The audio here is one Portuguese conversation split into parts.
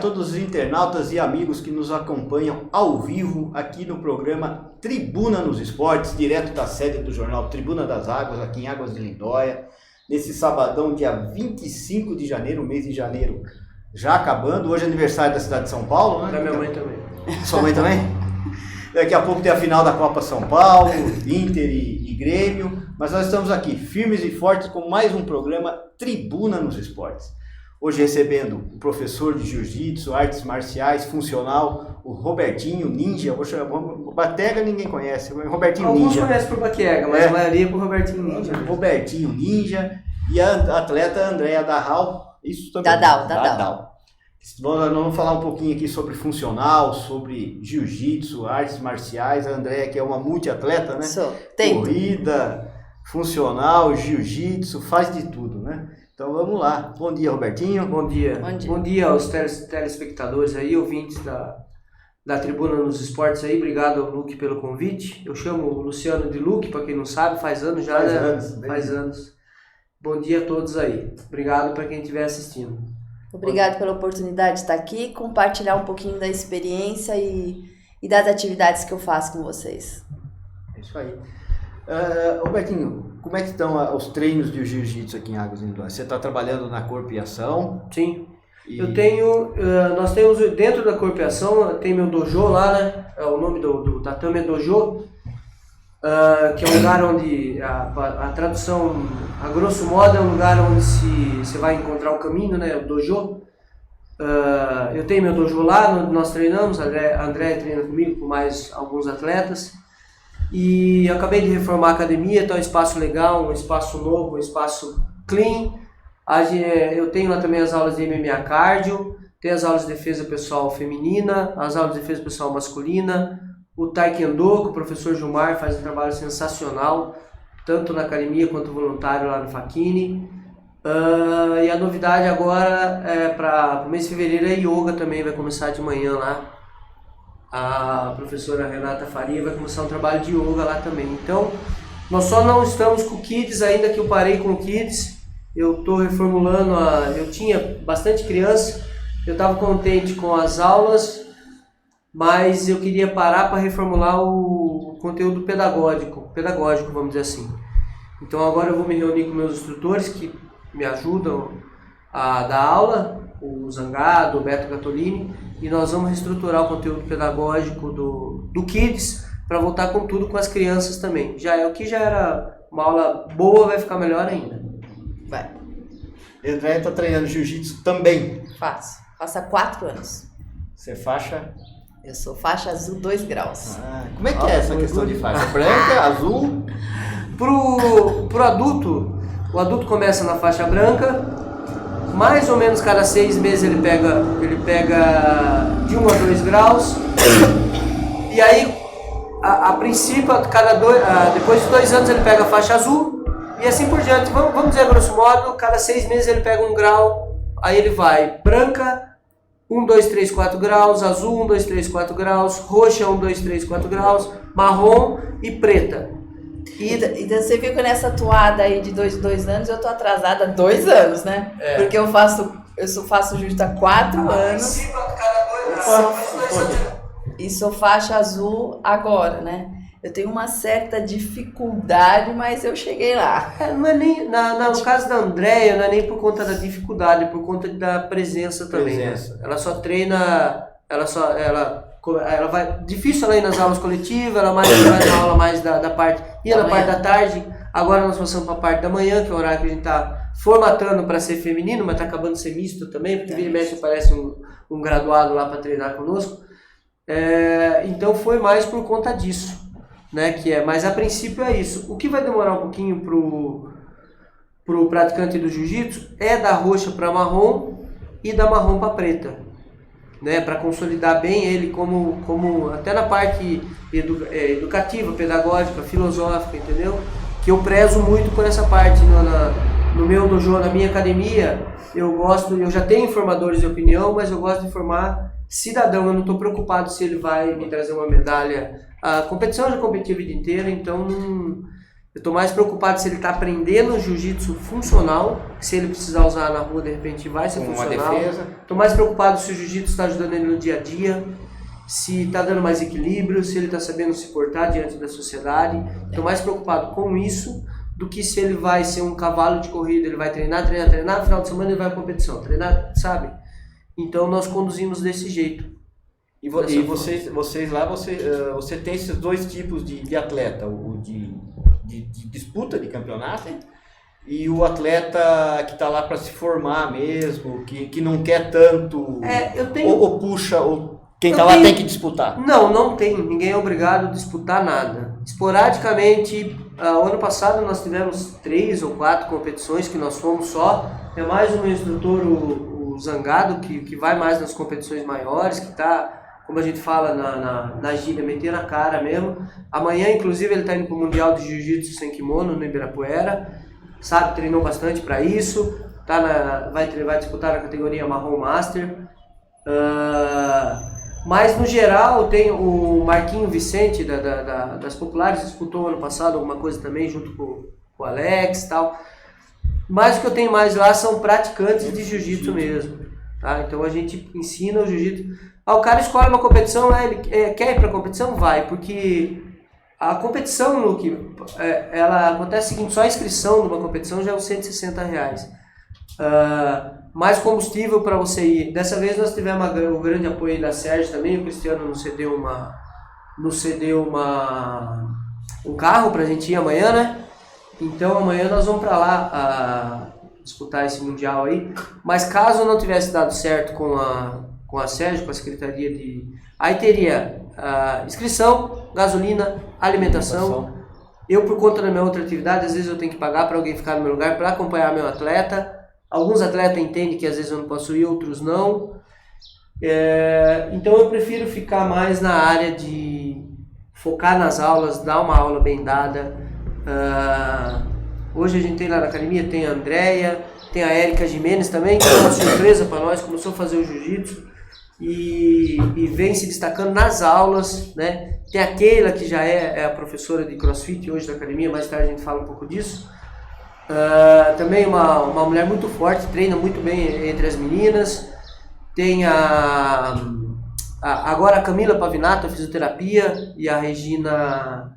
todos os internautas e amigos que nos acompanham ao vivo aqui no programa Tribuna nos Esportes, direto da sede do jornal Tribuna das Águas, aqui em Águas de Lindóia, nesse sabadão, dia 25 de janeiro, mês de janeiro já acabando. Hoje é aniversário da cidade de São Paulo, né? Da minha mãe também. Sua mãe também? Daqui a pouco tem a final da Copa São Paulo, Inter e Grêmio, mas nós estamos aqui firmes e fortes com mais um programa Tribuna nos Esportes. Hoje recebendo o professor de Jiu-Jitsu, artes marciais, funcional, o Robertinho Ninja. O Batega ninguém conhece, o Robertinho Alguns Ninja. Alguns conhecem por Batega, mas a maioria por Robertinho Ninja. Robertinho Ninja e a atleta Andréa Dadal. Isso também. Dadal. Nós vamos falar um pouquinho aqui sobre funcional, sobre jiu-jitsu, artes marciais. A Andréa, que é uma multiatleta, né? Corrida, funcional, jiu-jitsu, faz de tudo, né? Então vamos lá. Bom dia, Robertinho. Bom dia. Bom dia aos telespectadores aí, ouvintes da Tribuna nos Esportes aí. Obrigado ao Luque pelo convite. Eu chamo o Luciano de Luque, para quem não sabe, faz anos já. Faz anos. Bom dia a todos aí. Obrigado para quem estiver assistindo. Obrigado pela oportunidade de estar aqui, compartilhar um pouquinho da experiência e das atividades que eu faço com vocês. É isso aí. Robertinho, como é que estão os treinos de jiu-jitsu aqui em Águas de Lindóia? Você está trabalhando na Corpo e Ação? Sim. Nós temos dentro da Corpo e Ação, tem meu dojo lá, né? O nome do tatame é dojo, que é um lugar onde a tradução, a grosso modo, é um lugar onde você vai encontrar o caminho, né? O dojo. Eu tenho meu dojo lá, nós treinamos, a André treina comigo, com mais alguns atletas. E eu acabei de reformar a academia, então é um espaço legal, um espaço novo, um espaço clean. Eu tenho lá também as aulas de MMA cardio, tem as aulas de defesa pessoal feminina, as aulas de defesa pessoal masculina, o taekwondo, que o professor Gilmar faz um trabalho sensacional, tanto na academia quanto voluntário lá no Facchini. E a novidade agora, para o mês de fevereiro, é yoga também, vai começar de manhã lá. A professora Renata Faria vai começar um trabalho de yoga lá também. Então, nós só não estamos com o Kids ainda, que eu parei com o Kids. Eu estou reformulando, eu tinha bastante criança, eu estava contente com as aulas, mas eu queria parar para reformular o conteúdo pedagógico, vamos dizer assim. Então agora eu vou me reunir com meus instrutores que me ajudam a dar aula, o Zangado, o Beto Gattolini, e nós vamos reestruturar o conteúdo pedagógico do Kids para voltar com tudo com as crianças também. O que já era uma aula boa vai ficar melhor ainda. Vai. André está treinando jiu-jitsu também? Faço há 4 anos. Você é faixa? Eu sou faixa azul 2 graus. Como é que é essa questão de faixa? Branca, azul? Pro adulto, o adulto começa na faixa branca. Mais ou menos cada 6 meses ele pega de 1 a 2 graus. E aí, a princípio, depois de 2 anos ele pega a faixa azul. E assim por diante. Vamos dizer, grosso modo, cada 6 meses ele pega 1 grau. Aí ele vai branca, 1, 2, 3, 4 graus. Azul, 1, 2, 3, 4 graus. Roxa, 1, 2, 3, 4 graus. Marrom e preta. Então você viu que nessa toada aí de 2 anos eu tô atrasada 2 anos, né? Porque eu faço jiu-jitsu há 4 anos. E sou faixa azul agora, né? Eu tenho uma certa dificuldade, mas eu cheguei lá. Não é nem, no caso da Andréia, não é nem por conta da dificuldade, é por conta da presença também. Né? Ela só treina, ela vai, difícil ela ir nas aulas coletivas, ela vai na aula mais da parte, na parte da tarde. Agora nós passamos para a parte da manhã, que é o horário que a gente está formatando para ser feminino, mas está acabando de ser misto também, porque vira e mexe aparece um graduado lá para treinar conosco. Então foi mais por conta disso, né? Mas a princípio é isso. O que vai demorar um pouquinho pro praticante do jiu-jitsu é da roxa para marrom e da marrom para preta, né? Para consolidar bem ele como até na parte educativa, pedagógica, filosófica, entendeu? Que eu prezo muito por essa parte no meu dojo, na minha academia. Eu já tenho formadores de opinião, mas eu gosto de formar cidadão. Eu não estou preocupado se ele vai me trazer uma medalha. A competição eu já competi a vida inteira, então Eu estou mais preocupado se ele está aprendendo jiu-jitsu funcional, se ele precisar usar na rua, de repente vai ser funcional. Estou mais preocupado se o jiu-jitsu está ajudando ele no dia a dia, se está dando mais equilíbrio, se ele está sabendo se portar diante da sociedade. Estou mais preocupado com isso do que se ele vai ser um cavalo de corrida, ele vai treinar, no final de semana ele vai à competição, treinar, sabe? Então nós conduzimos desse jeito. E vocês lá, você tem esses dois tipos de atleta, o de disputa de campeonato e o atleta que está lá para se formar mesmo, que não quer tanto, ou puxa, ou quem está lá tem que disputar. Não tem, ninguém é obrigado a disputar nada. Esporadicamente, o ano passado nós tivemos 3 ou 4 competições que nós fomos só, é mais um instrutor, o Zangado, que vai mais nas competições maiores, que está, como a gente fala na gíria, meter na cara mesmo. Amanhã, inclusive, ele está indo para o Mundial de Jiu-Jitsu sem kimono no Ibirapuera, sabe, treinou bastante para isso, vai disputar na categoria Marrom Master. Mas no geral tem o Marquinho Vicente das Populares, disputou ano passado alguma coisa também junto com o Alex e tal. Mas o que eu tenho mais lá são praticantes de jiu-jitsu mesmo, tá? Então a gente ensina o jiu-jitsu. O cara escolhe uma competição, ele quer ir para a competição? Vai, porque a competição, Luke, ela acontece o seguinte, só a inscrição de uma competição já é uns R$160. Mais combustível para você ir. Dessa vez nós tivemos o grande apoio da Sérgio também, o Cristiano nos cedeu um carro para a gente ir amanhã, né? Então amanhã nós vamos para lá disputar esse Mundial aí. Mas caso não tivesse dado certo com a Sérgio, com a Secretaria de... Aí teria inscrição, gasolina, alimentação. Eu, por conta da minha outra atividade, às vezes eu tenho que pagar para alguém ficar no meu lugar para acompanhar meu atleta. Alguns atletas entendem que às vezes eu não posso ir, outros não. Então eu prefiro ficar mais na área de focar nas aulas, dar uma aula bem dada. Hoje a gente tem lá na academia, tem a Andréia, tem a Érica Jimenez também, que é uma surpresa para nós, começou a fazer o jiu-jitsu e vem se destacando nas aulas, né? Tem a Keila, que já é a professora de CrossFit hoje da academia, mais tarde a gente fala um pouco disso. Também uma mulher muito forte, treina muito bem entre as meninas. Tem agora a Camila Pavinato, a fisioterapia, e a Regina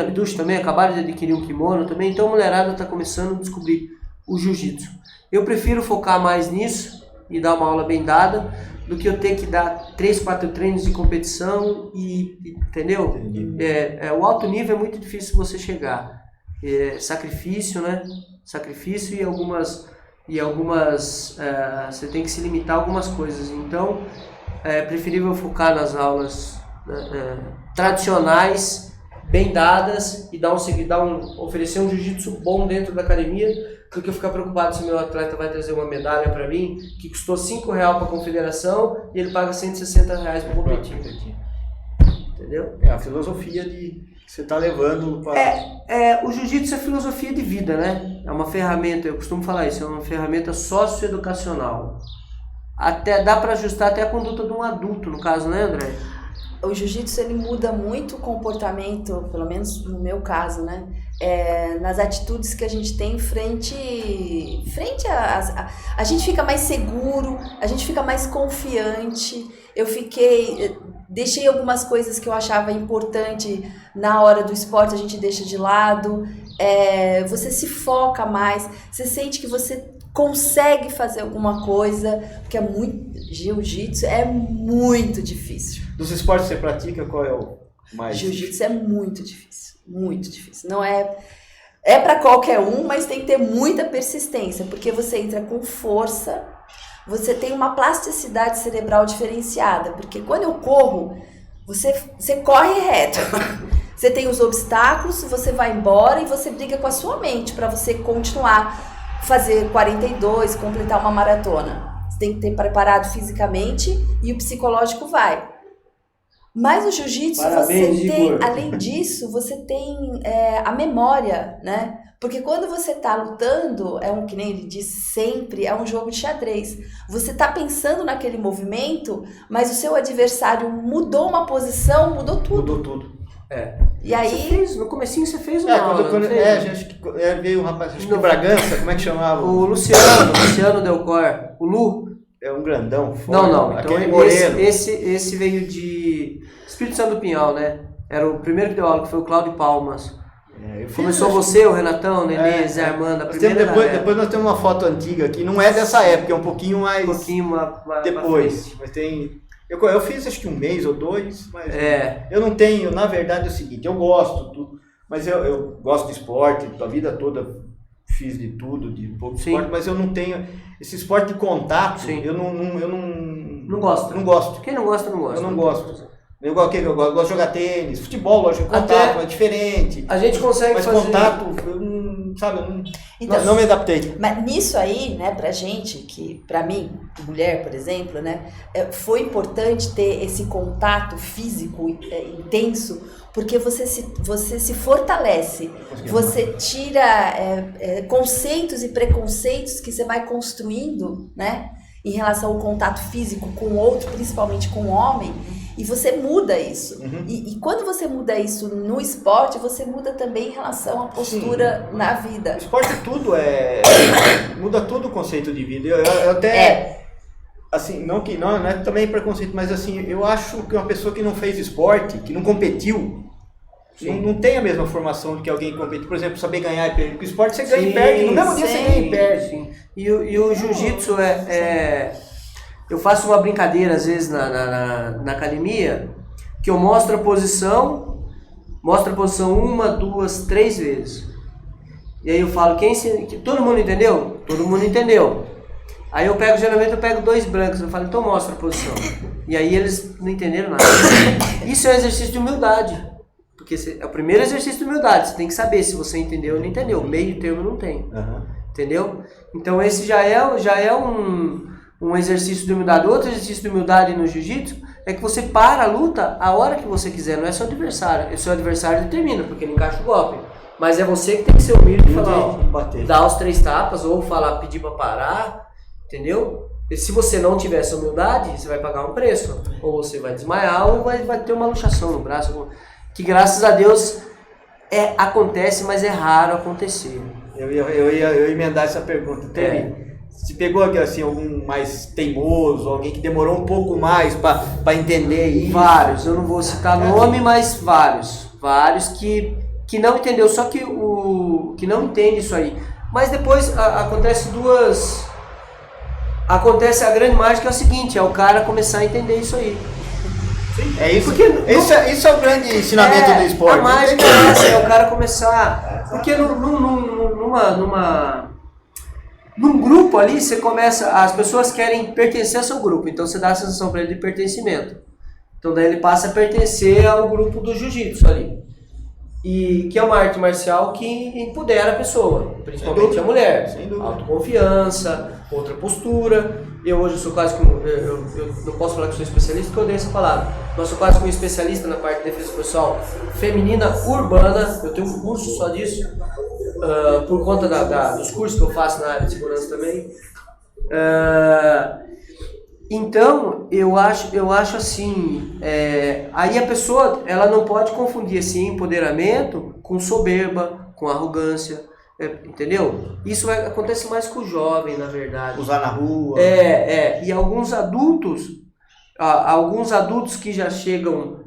Abduch também acabaram de adquirir um kimono também. Então a mulherada está começando a descobrir o jiu-jitsu. Eu prefiro focar mais nisso e dar uma aula bem dada do que eu ter que dar 3, 4 treinos de competição entendeu? O alto nível é muito difícil você chegar. Sacrifício, né? Sacrifício e algumas você tem que se limitar a algumas coisas. Então é preferível focar nas aulas tradicionais, bem dadas, e oferecer um jiu-jitsu bom dentro da academia, do que eu ficar preocupado se meu atleta vai trazer uma medalha para mim que custou R$5 para a confederação e ele paga R$160 para competir. Entendeu? É a filosofia que você está levando para... O jiu-jitsu é filosofia de vida, né? É uma ferramenta, eu costumo falar isso, é uma ferramenta socioeducacional. Até dá para ajustar até a conduta de um adulto, no caso, né, André? O jiu-jitsu, ele muda muito o comportamento, pelo menos no meu caso, né? Nas atitudes que a gente tem frente a gente fica mais seguro, a gente fica mais confiante. Deixei algumas coisas que eu achava importante na hora do esporte, a gente deixa de lado. Você se foca mais, você sente que você consegue fazer alguma coisa, porque jiu-jitsu é muito difícil. Dos esportes que você pratica, qual é o mais difícil? Jiu-jitsu é muito difícil. Não é para qualquer um, mas tem que ter muita persistência, porque você entra com força, você tem uma plasticidade cerebral diferenciada, porque quando eu corro, você corre reto. Você tem os obstáculos, você vai embora e você briga com a sua mente para você continuar, fazer 42, completar uma maratona. Você tem que ter preparado fisicamente e o psicológico vai. Mas o jiu-jitsu, além disso, você tem a memória, né? Porque quando você está lutando, que nem ele diz sempre, é um jogo de xadrez. Você está pensando naquele movimento, mas o seu adversário mudou uma posição, mudou tudo. E aí... No comecinho você fez uma aula, acho que veio um rapaz, acho que Bragança, como é que chamava? O Luciano Delcor, o Lu. É um grandão, forte. Não, então aquele moreno. Esse veio de Espírito Santo do Pinhal, né? Era o primeiro que deu aula, que foi o Cláudio Palmas. Começou você, o Renatão, o Nenê, Zé Armando, a primeira depois nós temos uma foto antiga aqui, não é dessa época, é um pouquinho mais... depois, mas tem... Eu fiz acho que 1 mês ou 2, mas eu não tenho, na verdade é o seguinte, eu gosto tudo, mas eu gosto de esporte, a vida toda fiz de tudo, de pouco esporte, mas eu não tenho, esse esporte de contato, eu não gosto. Não gosto. Quem não gosta, não gosta. Eu não gosto. Eu gosto de jogar tênis, futebol, lógico, contato é diferente. A gente consegue fazer... Mas contato, eu não me adaptei. Mas nisso aí, né, pra gente, que pra mim, mulher, por exemplo, né, foi importante ter esse contato físico intenso, porque você se fortalece, você tira conceitos e preconceitos que você vai construindo, né, em relação ao contato físico com o outro, principalmente com o homem, e você muda isso. E quando você muda isso no esporte, você muda também em relação à postura na vida. O esporte muda tudo o conceito de vida. Eu até... Assim, não é também preconceito, mas assim, eu acho que uma pessoa que não fez esporte, que não competiu, não tem a mesma formação do que alguém que compete. Por exemplo, saber ganhar e perder. Porque o esporte você ganha e perde. No mesmo dia você ganha e perde. E o jiu-jitsu eu faço uma brincadeira às vezes na academia, que eu mostro a posição 1, 2, 3 vezes. E aí eu falo, todo mundo entendeu? Todo mundo entendeu. Aí geralmente eu pego 2 brancos, eu falo, então mostra a posição. E aí eles não entenderam nada. Isso é um exercício de humildade. Porque é o primeiro exercício de humildade. Você tem que saber se você entendeu ou não entendeu. Meio termo não tem. Entendeu? Então esse já é um exercício de humildade. Outro exercício de humildade no jiu-jitsu é que você para a luta a hora que você quiser, não é seu adversário. O seu adversário determina, porque ele encaixa o golpe. Mas é você que tem que ser humilde e falar, dar os 3 tapas, ou pedir para parar, entendeu? E se você não tiver essa humildade, você vai pagar um preço. Ou você vai desmaiar, ou vai ter uma luxação no braço, que graças a Deus acontece, mas é raro acontecer. Eu ia emendar essa pergunta. Se pegou assim, algum mais teimoso, alguém que demorou um pouco mais para entender isso? Vários, eu não vou citar nome, mas vários. Vários que não entendeu, só que que não entende isso aí. Mas depois acontece a grande mágica, é o seguinte, é o cara começar a entender isso aí. Sim. É isso. Isso é o grande ensinamento do esporte. A mágica é essa, é o cara começar. Porque num grupo ali, você começa. As pessoas querem pertencer ao seu grupo, então você dá a sensação para ele de pertencimento. Então daí ele passa a pertencer ao grupo do jiu-jitsu ali. E que é uma arte marcial que empodera a pessoa, principalmente a mulher. Sem dúvida. Autoconfiança, outra postura. Eu hoje sou quase como. Eu não posso falar que sou especialista porque eu odeio essa palavra. Mas sou quase como especialista na parte de defesa pessoal feminina urbana. Eu tenho um curso só disso. Por conta dos cursos que eu faço na área de segurança também. Então, eu acho assim, aí a pessoa ela não pode confundir esse empoderamento com soberba, com arrogância, entendeu? Isso acontece mais com o jovem, na verdade. Usar na rua. E alguns adultos que já chegam,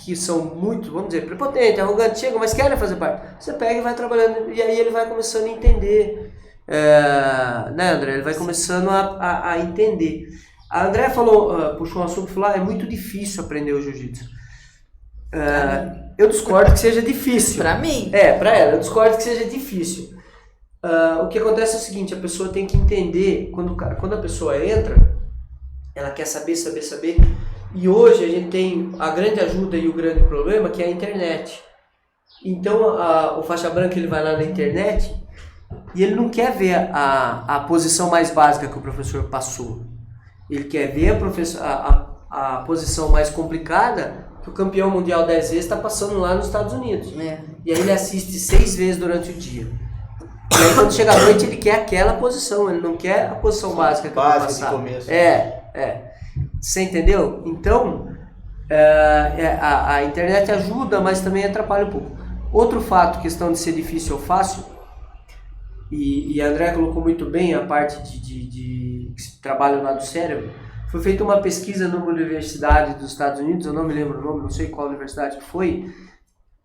que são muito, vamos dizer, prepotentes, arrogantes, chegam, mas querem fazer parte. Você pega e vai trabalhando, e aí ele vai começando a entender, né, André? Ele vai começando a entender. A André puxou um assunto e falou, é muito difícil aprender o jiu-jitsu. Eu discordo que seja difícil. Pra mim? Pra ela, eu discordo que seja difícil. O que acontece é o seguinte, a pessoa tem que entender, quando a pessoa entra, ela quer saber, e hoje a gente tem a grande ajuda e o grande problema, que é a internet. Então o faixa branca ele vai lá na internet e ele não quer ver a posição mais básica que o professor passou. Ele quer ver a posição mais complicada que o campeão mundial 10 vezes está passando lá nos Estados Unidos. E aí ele assiste 6 vezes durante o dia. E aí quando chega à noite ele quer aquela posição, ele não quer a posição básica que eu vou passar. De começo. Você entendeu? Então, A internet ajuda, mas também atrapalha um pouco. Outro fato, questão de ser difícil ou fácil, e a André colocou muito bem a parte de trabalho lá do cérebro. Foi feita uma pesquisa numa universidade dos Estados Unidos, eu não me lembro o nome, não sei qual universidade que foi,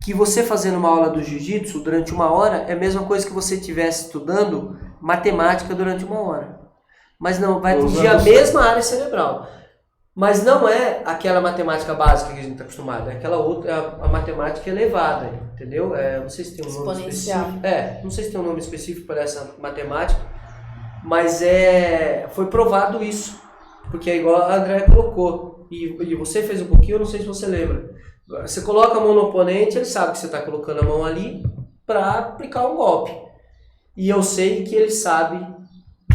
que você fazendo uma aula do jiu-jitsu durante 1 hora é a mesma coisa que você estivesse estudando matemática durante 1 hora. Mas não, vai atingir a mesma área cerebral. Mas não é aquela matemática básica que a gente está acostumado, é aquela outra, a matemática elevada, entendeu? Não sei se tem um nome específico. Não sei se tem um nome específico para essa matemática, mas foi provado isso, porque é igual a André colocou, e você fez um pouquinho, eu não sei se você lembra. Você coloca a mão no oponente, ele sabe que você está colocando a mão ali para aplicar um golpe. E eu sei que ele sabe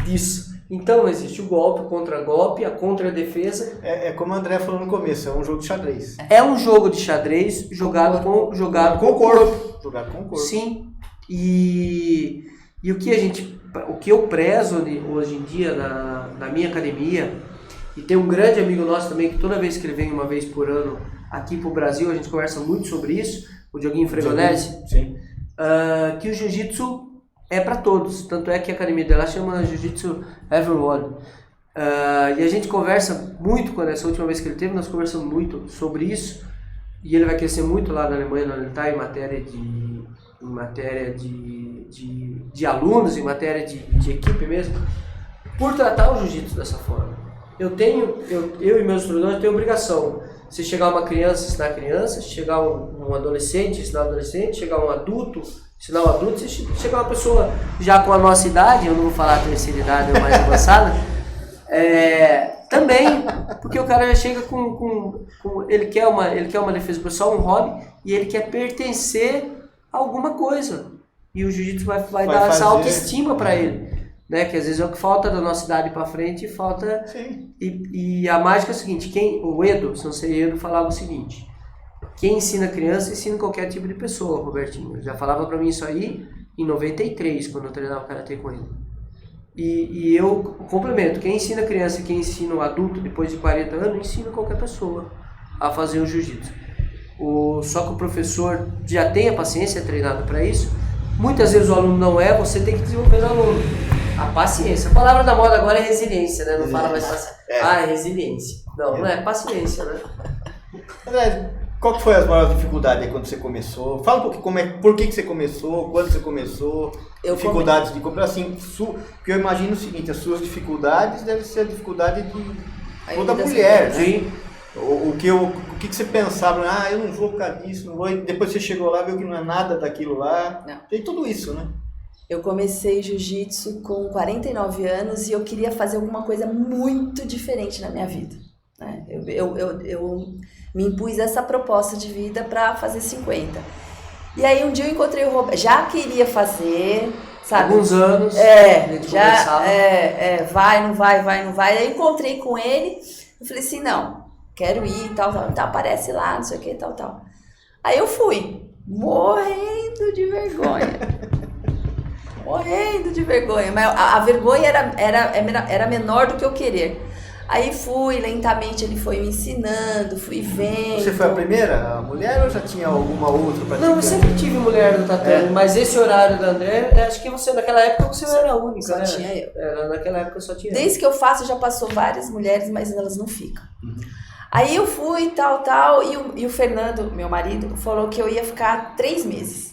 disso. Então existe o golpe, o contra-golpe, a contra-defesa. É como o André falou no começo, é um jogo de xadrez. É um jogo de xadrez jogado com o corpo. Jogado com o corpo. Sim. E o que eu prezo hoje em dia na minha academia, e tem um grande amigo nosso também, que toda vez que ele vem uma vez por ano aqui pro Brasil, a gente conversa muito sobre isso, o Dioguinho Fregonese, que o jiu-jitsu é para todos, tanto é que a academia dela chama Jiu-Jitsu Everyone. E a gente conversa muito, quando essa última vez que ele teve, nós conversamos muito sobre isso, e ele vai crescer muito lá na Alemanha, onde ele está em matéria de alunos, em matéria de equipe mesmo, por tratar o jiu-jitsu dessa forma. Eu e meus instrutores temos obrigação. Se chegar uma criança, ensinar a criança, se chegar um adolescente, ensinar o adolescente, chegar um adulto, ensinar o adulto, se chegar uma pessoa já com a nossa idade, eu não vou falar a terceira idade ou mais avançada, também, porque o cara já chega ele quer uma defesa pessoal, um hobby, e ele quer pertencer a alguma coisa. E o jiu-jitsu vai dar essa autoestima para ele. Né, que às vezes é o que falta da nossa idade para frente, falta. Sim. E a mágica é a seguinte: o Edo, Sensei Edo, falava o seguinte: quem ensina criança ensina qualquer tipo de pessoa, Robertinho. Ele já falava para mim isso aí em 93, quando eu treinava karatê com ele. E eu complemento: quem ensina criança e quem ensina o adulto depois de 40 anos, ensina qualquer pessoa a fazer o jiu-jitsu. Só que o professor já tem a paciência, é treinado para isso. Muitas vezes o aluno não é, você tem que desenvolver o aluno. A paciência. A palavra da moda agora é resiliência, né? Não fala mais paciência. É resiliência. Não é paciência, né? André, qual que foi as maiores dificuldades aí quando você começou? Fala um pouquinho por que você começou, quando você começou, dificuldades de comprar, assim, porque eu imagino o seguinte, as suas dificuldades devem ser a dificuldade de toda mulher, né? Sim. O que você pensava, eu não vou por causa disso, não vou, e depois você chegou lá, viu que não é nada daquilo lá, tem tudo isso, né? Eu comecei jiu-jitsu com 49 anos e eu queria fazer alguma coisa muito diferente na minha vida. Né? Eu me impus essa proposta de vida para fazer 50. E aí um dia eu encontrei o Roberto, já queria fazer, sabe? Alguns anos. Vai, não vai. Aí eu encontrei com ele, eu falei assim, não, quero ir, tal, aparece lá, não sei o que, tal. Aí eu fui, morrendo de vergonha. Mas a vergonha era menor do que eu querer. Aí fui, lentamente ele foi me ensinando, fui vendo. Você foi a primeira mulher ou já tinha alguma outra praticante? Não, eu sempre tive mulher no tatame, mas esse horário da André, acho que naquela época você era a única, só né? Tinha eu. Naquela época só tinha Desde que eu faço já passou várias mulheres, mas elas não ficam. Aí eu fui, tal, e o Fernando, meu marido, falou que eu ia ficar 3 meses.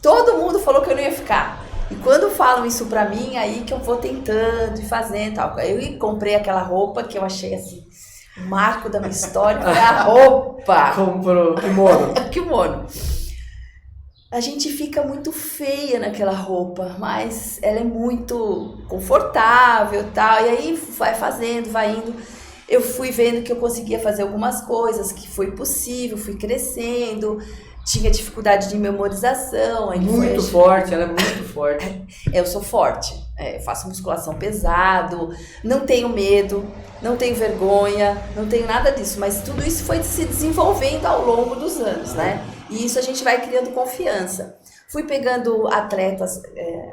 Todo mundo falou que eu não ia ficar. E quando falam isso pra mim, aí que eu vou tentando e fazendo tal. Eu comprei aquela roupa que eu achei assim, o marco da minha história foi a roupa. Comprou kimono. Kimono. A gente fica muito feia naquela roupa, mas ela é muito confortável e tal. E aí vai fazendo, vai indo. Eu fui vendo que eu conseguia fazer algumas coisas, que foi possível, fui crescendo. Tinha dificuldade de memorização. Aí forte, ela é muito forte. Eu sou forte, eu faço musculação pesado, não tenho medo, não tenho vergonha, não tenho nada disso, mas tudo isso foi se desenvolvendo ao longo dos anos, né? E isso a gente vai criando confiança. Fui pegando atletas,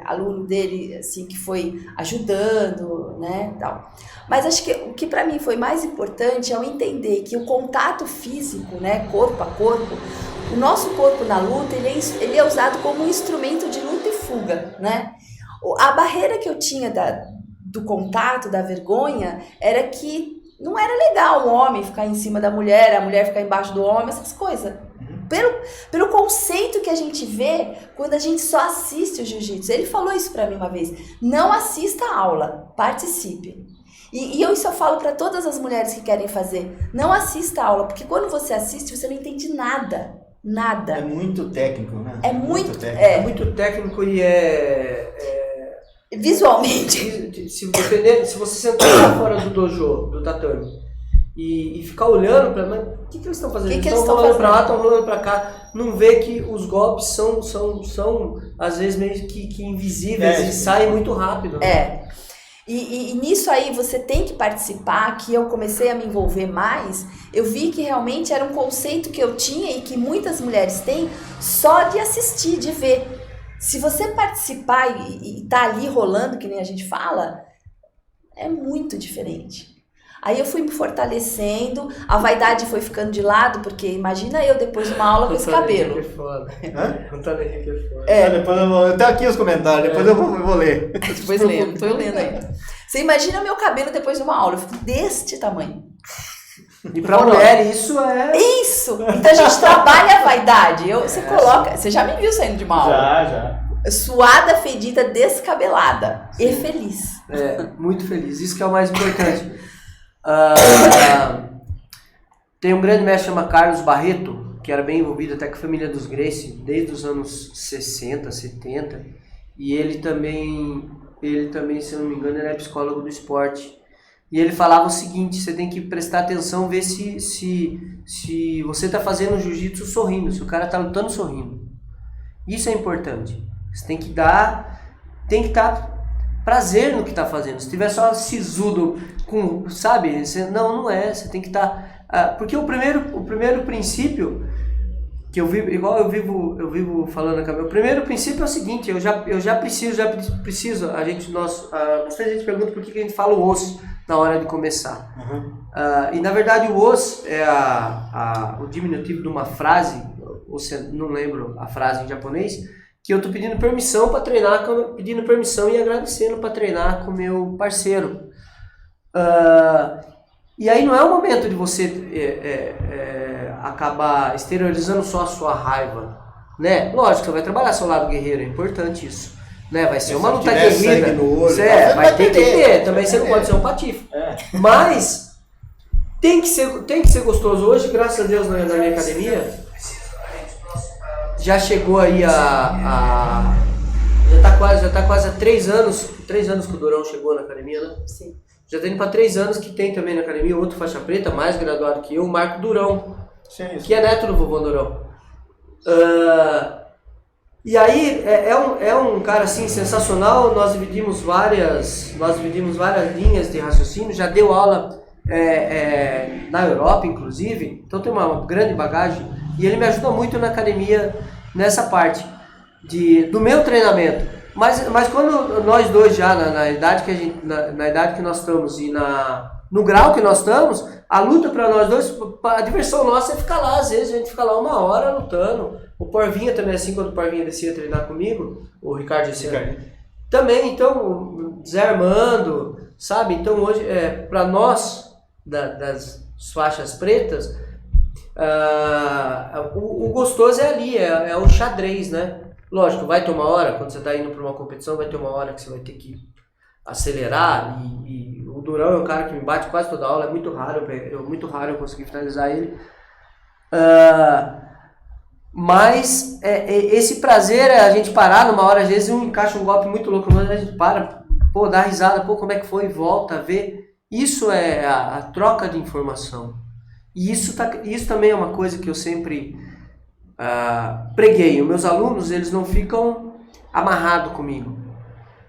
aluno dele, assim, que foi ajudando, né, tal. Mas acho que o que para mim foi mais importante é eu entender que o contato físico, né, corpo a corpo, o nosso corpo na luta, ele é usado como um instrumento de luta e fuga, né? A barreira que eu tinha do contato, da vergonha, era que não era legal o homem ficar em cima da mulher, a mulher ficar embaixo do homem, essas coisas. Pelo conceito que a gente vê quando a gente só assiste o jiu-jitsu. Ele falou isso pra mim uma vez. Não assista a aula, participe. E isso eu falo pra todas as mulheres que querem fazer. Não assista a aula, porque quando você assiste, você não entende nada. Nada. É muito técnico, né? É muito técnico. É muito técnico e visualmente. Se você sentar lá fora do dojo, do tatame, e ficar olhando para mas o que eles estão fazendo? Eles estão rolando para lá, estão rolando para cá, não vê que os golpes são às vezes meio que invisíveis e saem muito rápido. Né? E nisso aí você tem que participar, que eu comecei a me envolver mais, eu vi que realmente era um conceito que eu tinha e que muitas mulheres têm só de assistir, de ver. Se você participar e tá ali rolando, que nem a gente fala, é muito diferente. Aí eu fui me fortalecendo, a vaidade foi ficando de lado, porque imagina eu depois de uma aula com esse cabelo. É foda. Antônio Henrique é foda. Depois eu tenho aqui os comentários, depois eu vou ler. Depois lendo, tô eu lendo ainda. Você imagina meu cabelo depois de uma aula, eu fico deste tamanho. E pra mulher isso é... Isso! Então a gente trabalha a vaidade. Você coloca... Você já me viu saindo de uma aula? Já. Suada, fedida, descabelada. Sim. E feliz. Muito feliz. Isso que é o mais importante. Tem um grande mestre chamado Carlos Barreto, que era bem envolvido até com a família dos Gracie, desde os anos 60, 70. E ele também, se eu não me engano, ele é psicólogo do esporte. E ele falava o seguinte, você tem que prestar atenção, ver se você está fazendo jiu-jitsu sorrindo, se o cara está lutando sorrindo. Isso é importante. Você tem que dar prazer no que está fazendo. Se tiver só sisudo, sabe? Não é. Você tem que estar... porque o primeiro princípio que eu vivo falando aqui, o primeiro princípio é o seguinte, eu já preciso, bastante gente pergunta por que a gente fala o osso na hora de começar. E na verdade o osso é o diminutivo de uma frase, não lembro a frase em japonês, que eu tô pedindo permissão para treinar, pedindo permissão e agradecendo para treinar com meu parceiro. E aí não é o momento de você acabar exteriorizando só a sua raiva, né? Lógico, você vai trabalhar seu lado guerreiro, é importante isso, né? Vai ser uma luta guerreira, vai ter que ter, também você não pode ser um patife. Mas tem que ser gostoso. Hoje, graças a Deus, na minha academia, já chegou aí já tá quase há 3 anos que o Durão chegou na academia, né? Sim. Já tá indo para 3 anos que tem também na academia outro faixa preta, mais graduado que eu, o Marco Durão, que é neto do vovô Durão. E aí é um cara assim sensacional. Nós dividimos várias linhas de raciocínio, já deu aula na Europa inclusive, então tem uma grande bagagem e ele me ajuda muito na academia nessa parte do meu treinamento. Mas quando nós dois já na idade que nós estamos e no grau que nós estamos, a luta para nós dois, a diversão nossa é ficar lá. Às vezes a gente fica lá 1 hora lutando. O Porvinha também, assim, quando o Porvinha descia treinar comigo, o Ricardo descia também, então, Zé Armando, sabe? Então hoje, para nós, das faixas pretas, o gostoso é ali, é o xadrez, né? Lógico, vai ter uma hora, quando você está indo para uma competição, vai ter uma hora que você vai ter que acelerar e o Durão é um cara que me bate quase toda aula, é muito raro eu conseguir finalizar ele. Mas esse prazer é a gente parar numa hora, às vezes um encaixa um golpe muito louco, mas a gente para, dá risada, como é que foi, volta, vê. Isso é a troca de informação. E isso também é uma coisa que eu sempre preguei. Os meus alunos, eles não ficam amarrados comigo,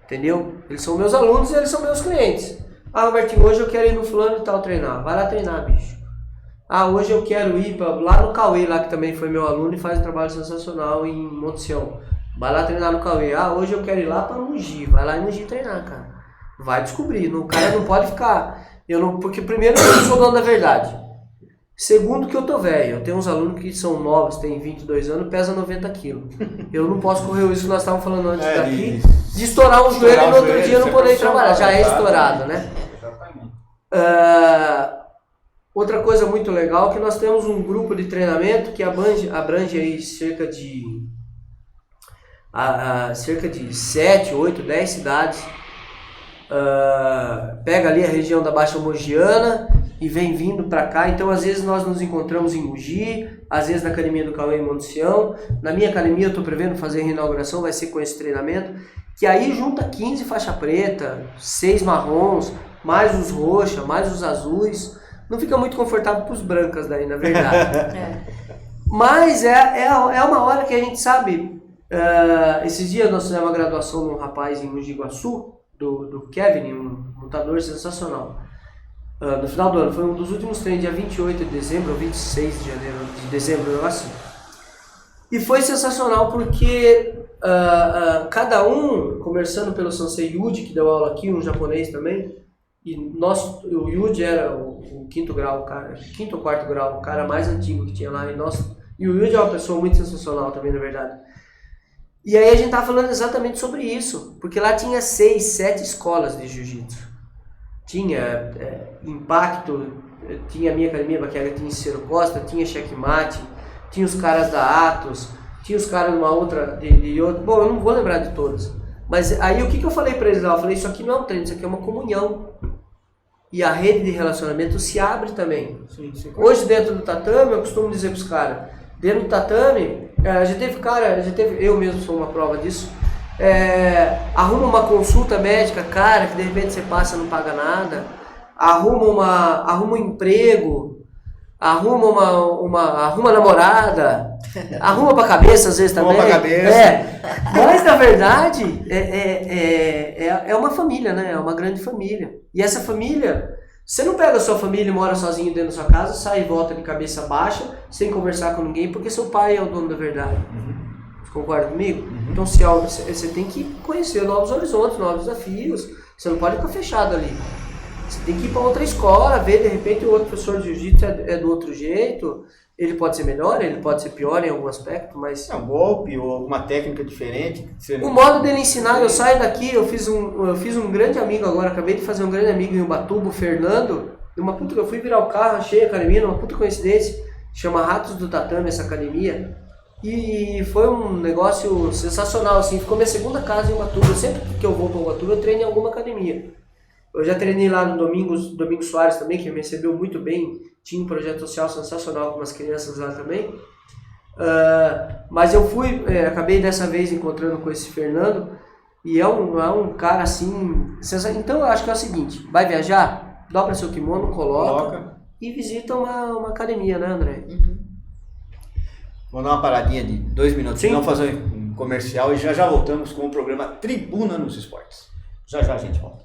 entendeu? Eles são meus alunos e eles são meus clientes. Robertinho, hoje eu quero ir no fulano e tal treinar. Vai lá treinar, bicho. Hoje eu quero ir lá no Cauê, lá que também foi meu aluno e faz um trabalho sensacional em Monte Sião. Vai lá treinar no Cauê. Ah, hoje eu quero ir lá pra Mogi. Vai lá em Mogi treinar, cara. Vai descobrir. O cara não pode ficar... Porque primeiro eu não sou dono da verdade. Segundo que eu tô velho. Eu tenho uns alunos que são novos, têm 22 anos, pesam 90 quilos. Eu não posso correr o risco que nós estávamos falando antes daqui, de estourar um joelho e no outro dia não poder trabalhar. Já é estourado, né? Exatamente. Outra coisa muito legal é que nós temos um grupo de treinamento que abrange aí cerca de 7, 8, 10 cidades. Pega ali a região da Baixa Mogiana e vem vindo para cá. Então às vezes nós nos encontramos em Mogi, às vezes na academia do Cauê em Monte Sião. Na minha academia eu estou prevendo fazer a reinauguração, vai ser com esse treinamento, que aí junta 15 faixa preta, 6 marrons, mais os roxa, mais os azuis. Não fica muito confortável para os brancas daí, na verdade. Mas é uma hora que a gente sabe. Esses dias nós fizemos uma graduação de um rapaz em Mogi Guaçu, do Kevin, um lutador sensacional. No final do ano, foi um dos últimos treinos, dia 28 de dezembro ou 26 de dezembro, assim. E foi sensacional porque cada um, conversando pelo Sensei Yuji, que deu aula aqui, um japonês também, e o Yuji era o quinto grau, quinto ou quarto grau, o cara mais antigo que tinha lá, e o Yuji é uma pessoa muito sensacional também, na verdade. E aí a gente tava falando exatamente sobre isso, porque lá tinha 6, 7 escolas de jiu-jitsu. Tinha Impacto, tinha a minha academia, que era tinha Ciro Costa, tinha Checkmate, tinha os caras da Atos, tinha os caras de uma outra, de outra. Bom, eu não vou lembrar de todas. Mas aí o que eu falei pra eles lá? Eu falei, isso aqui não é um treino, isso aqui é uma comunhão. E a rede de relacionamento se abre também. Sim. Hoje dentro do tatame, eu costumo dizer pros caras, dentro do tatame, eu mesmo sou uma prova disso, arruma uma consulta médica, cara, que de repente você passa e não paga nada, arruma um emprego, arruma namorada, arruma pra cabeça às vezes também. Arruma pra cabeça. Mas na verdade é uma família, né? É uma grande família. E essa família, você não pega a sua família e mora sozinho dentro da sua casa, sai e volta de cabeça baixa, sem conversar com ninguém, porque seu pai é o dono da verdade. Você concorda comigo? Então você tem que conhecer novos horizontes, novos desafios. Você não pode ficar fechado ali. Você tem que ir para outra escola, ver de repente o outro professor de jiu-jitsu é do outro jeito. Ele pode ser melhor, ele pode ser pior em algum aspecto, mas... É um golpe ou alguma técnica diferente. O modo dele ensinar, eu saio daqui, eu fiz um grande amigo agora, acabei de fazer um grande amigo em Ubatuba, o Fernando. Eu fui virar o carro, achei a academia, uma puta coincidência. Chama Ratos do Tatame essa academia. E foi um negócio sensacional, assim. Ficou minha segunda casa em Ubatuba. Sempre que eu vou para Ubatuba, eu treino em alguma academia. Eu já treinei lá no Domingos Soares também, que me recebeu muito bem. Tinha um projeto social sensacional com umas crianças lá também. Mas eu acabei dessa vez encontrando com esse Fernando. E é um cara assim... Então eu acho que é o seguinte, vai viajar? Dobra seu kimono, coloca. E visita uma academia, né, André? Vamos dar uma paradinha de 2 minutos. Vamos fazer um comercial e já voltamos com o programa Tribuna nos Esportes. Já a gente volta.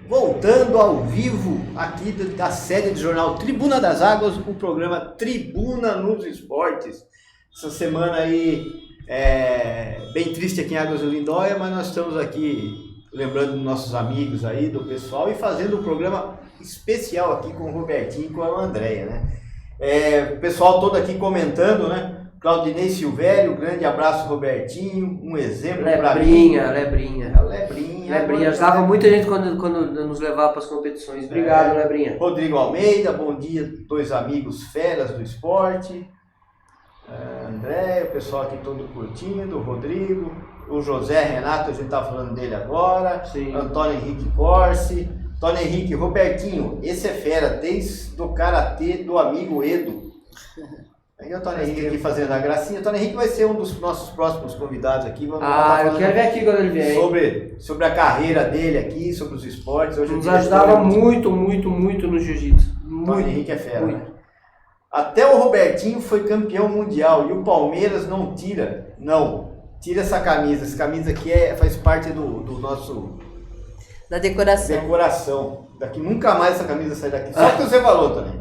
Voltando ao vivo aqui da sede do jornal Tribuna das Águas, o programa Tribuna nos Esportes. Essa semana aí bem triste aqui em Águas do Lindóia, mas nós estamos aqui lembrando dos nossos amigos aí, do pessoal, e fazendo um programa especial aqui com o Robertinho e com a Andréia, né? O pessoal todo aqui comentando, né? Claudinei Silvério, grande abraço, Robertinho, um exemplo para mim. Lebrinha. Lebrinha. Ajudava muita gente quando nos levava para as competições. Obrigado, Lebrinha. Rodrigo Almeida, bom dia, dois amigos feras do esporte. André, o pessoal aqui todo curtindo, Rodrigo, o José Renato, a gente tá falando dele agora. Sim. Antônio Henrique Corsi, Antônio Henrique, Robertinho, esse é fera, desde o karatê do amigo Edo. Aí o Antônio Henrique aqui fazendo a gracinha. O Antônio Henrique vai ser um dos nossos próximos convidados aqui. Eu quero ver aqui quando ele vier. Sobre a carreira dele aqui, sobre os esportes. Hoje nos ajudava muito no jiu-jitsu. O Antônio Henrique é fera, né? Até o Robertinho foi campeão mundial e o Palmeiras não tira. Não, tira essa camisa. Essa camisa aqui faz parte do nosso... Da decoração. Decoração. Daqui nunca mais essa camisa sai daqui. Só que você falou também.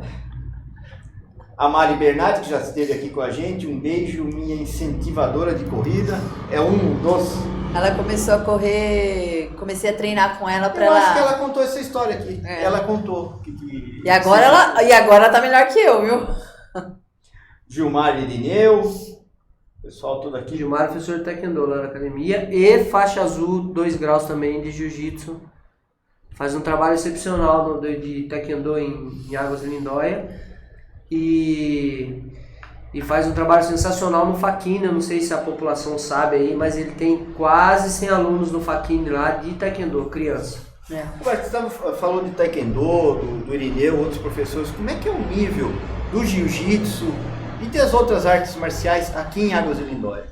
A Mari Bernardi, que já esteve aqui com a gente, um beijo, minha incentivadora de corrida, é um dos... Ela começou a correr, comecei a treinar com ela pra Eu ela... acho que ela contou essa história aqui, ela contou. E agora ela tá melhor que eu, viu? Gilmar Irineu, pessoal todo aqui. Gilmar é professor de Taekwondo lá na academia e faixa azul 2 graus também de Jiu-Jitsu. Faz um trabalho excepcional de Taekwondo em Águas de Lindóia. E faz um trabalho sensacional no Faquine. Eu não sei se a população sabe aí, mas ele tem quase 100 alunos no Faquine lá de Taekwondo, criança. Você falou de Taekwondo, do Irineu, outros professores. Como é que é o nível do Jiu-Jitsu e das outras artes marciais aqui em Águas de Lindóia?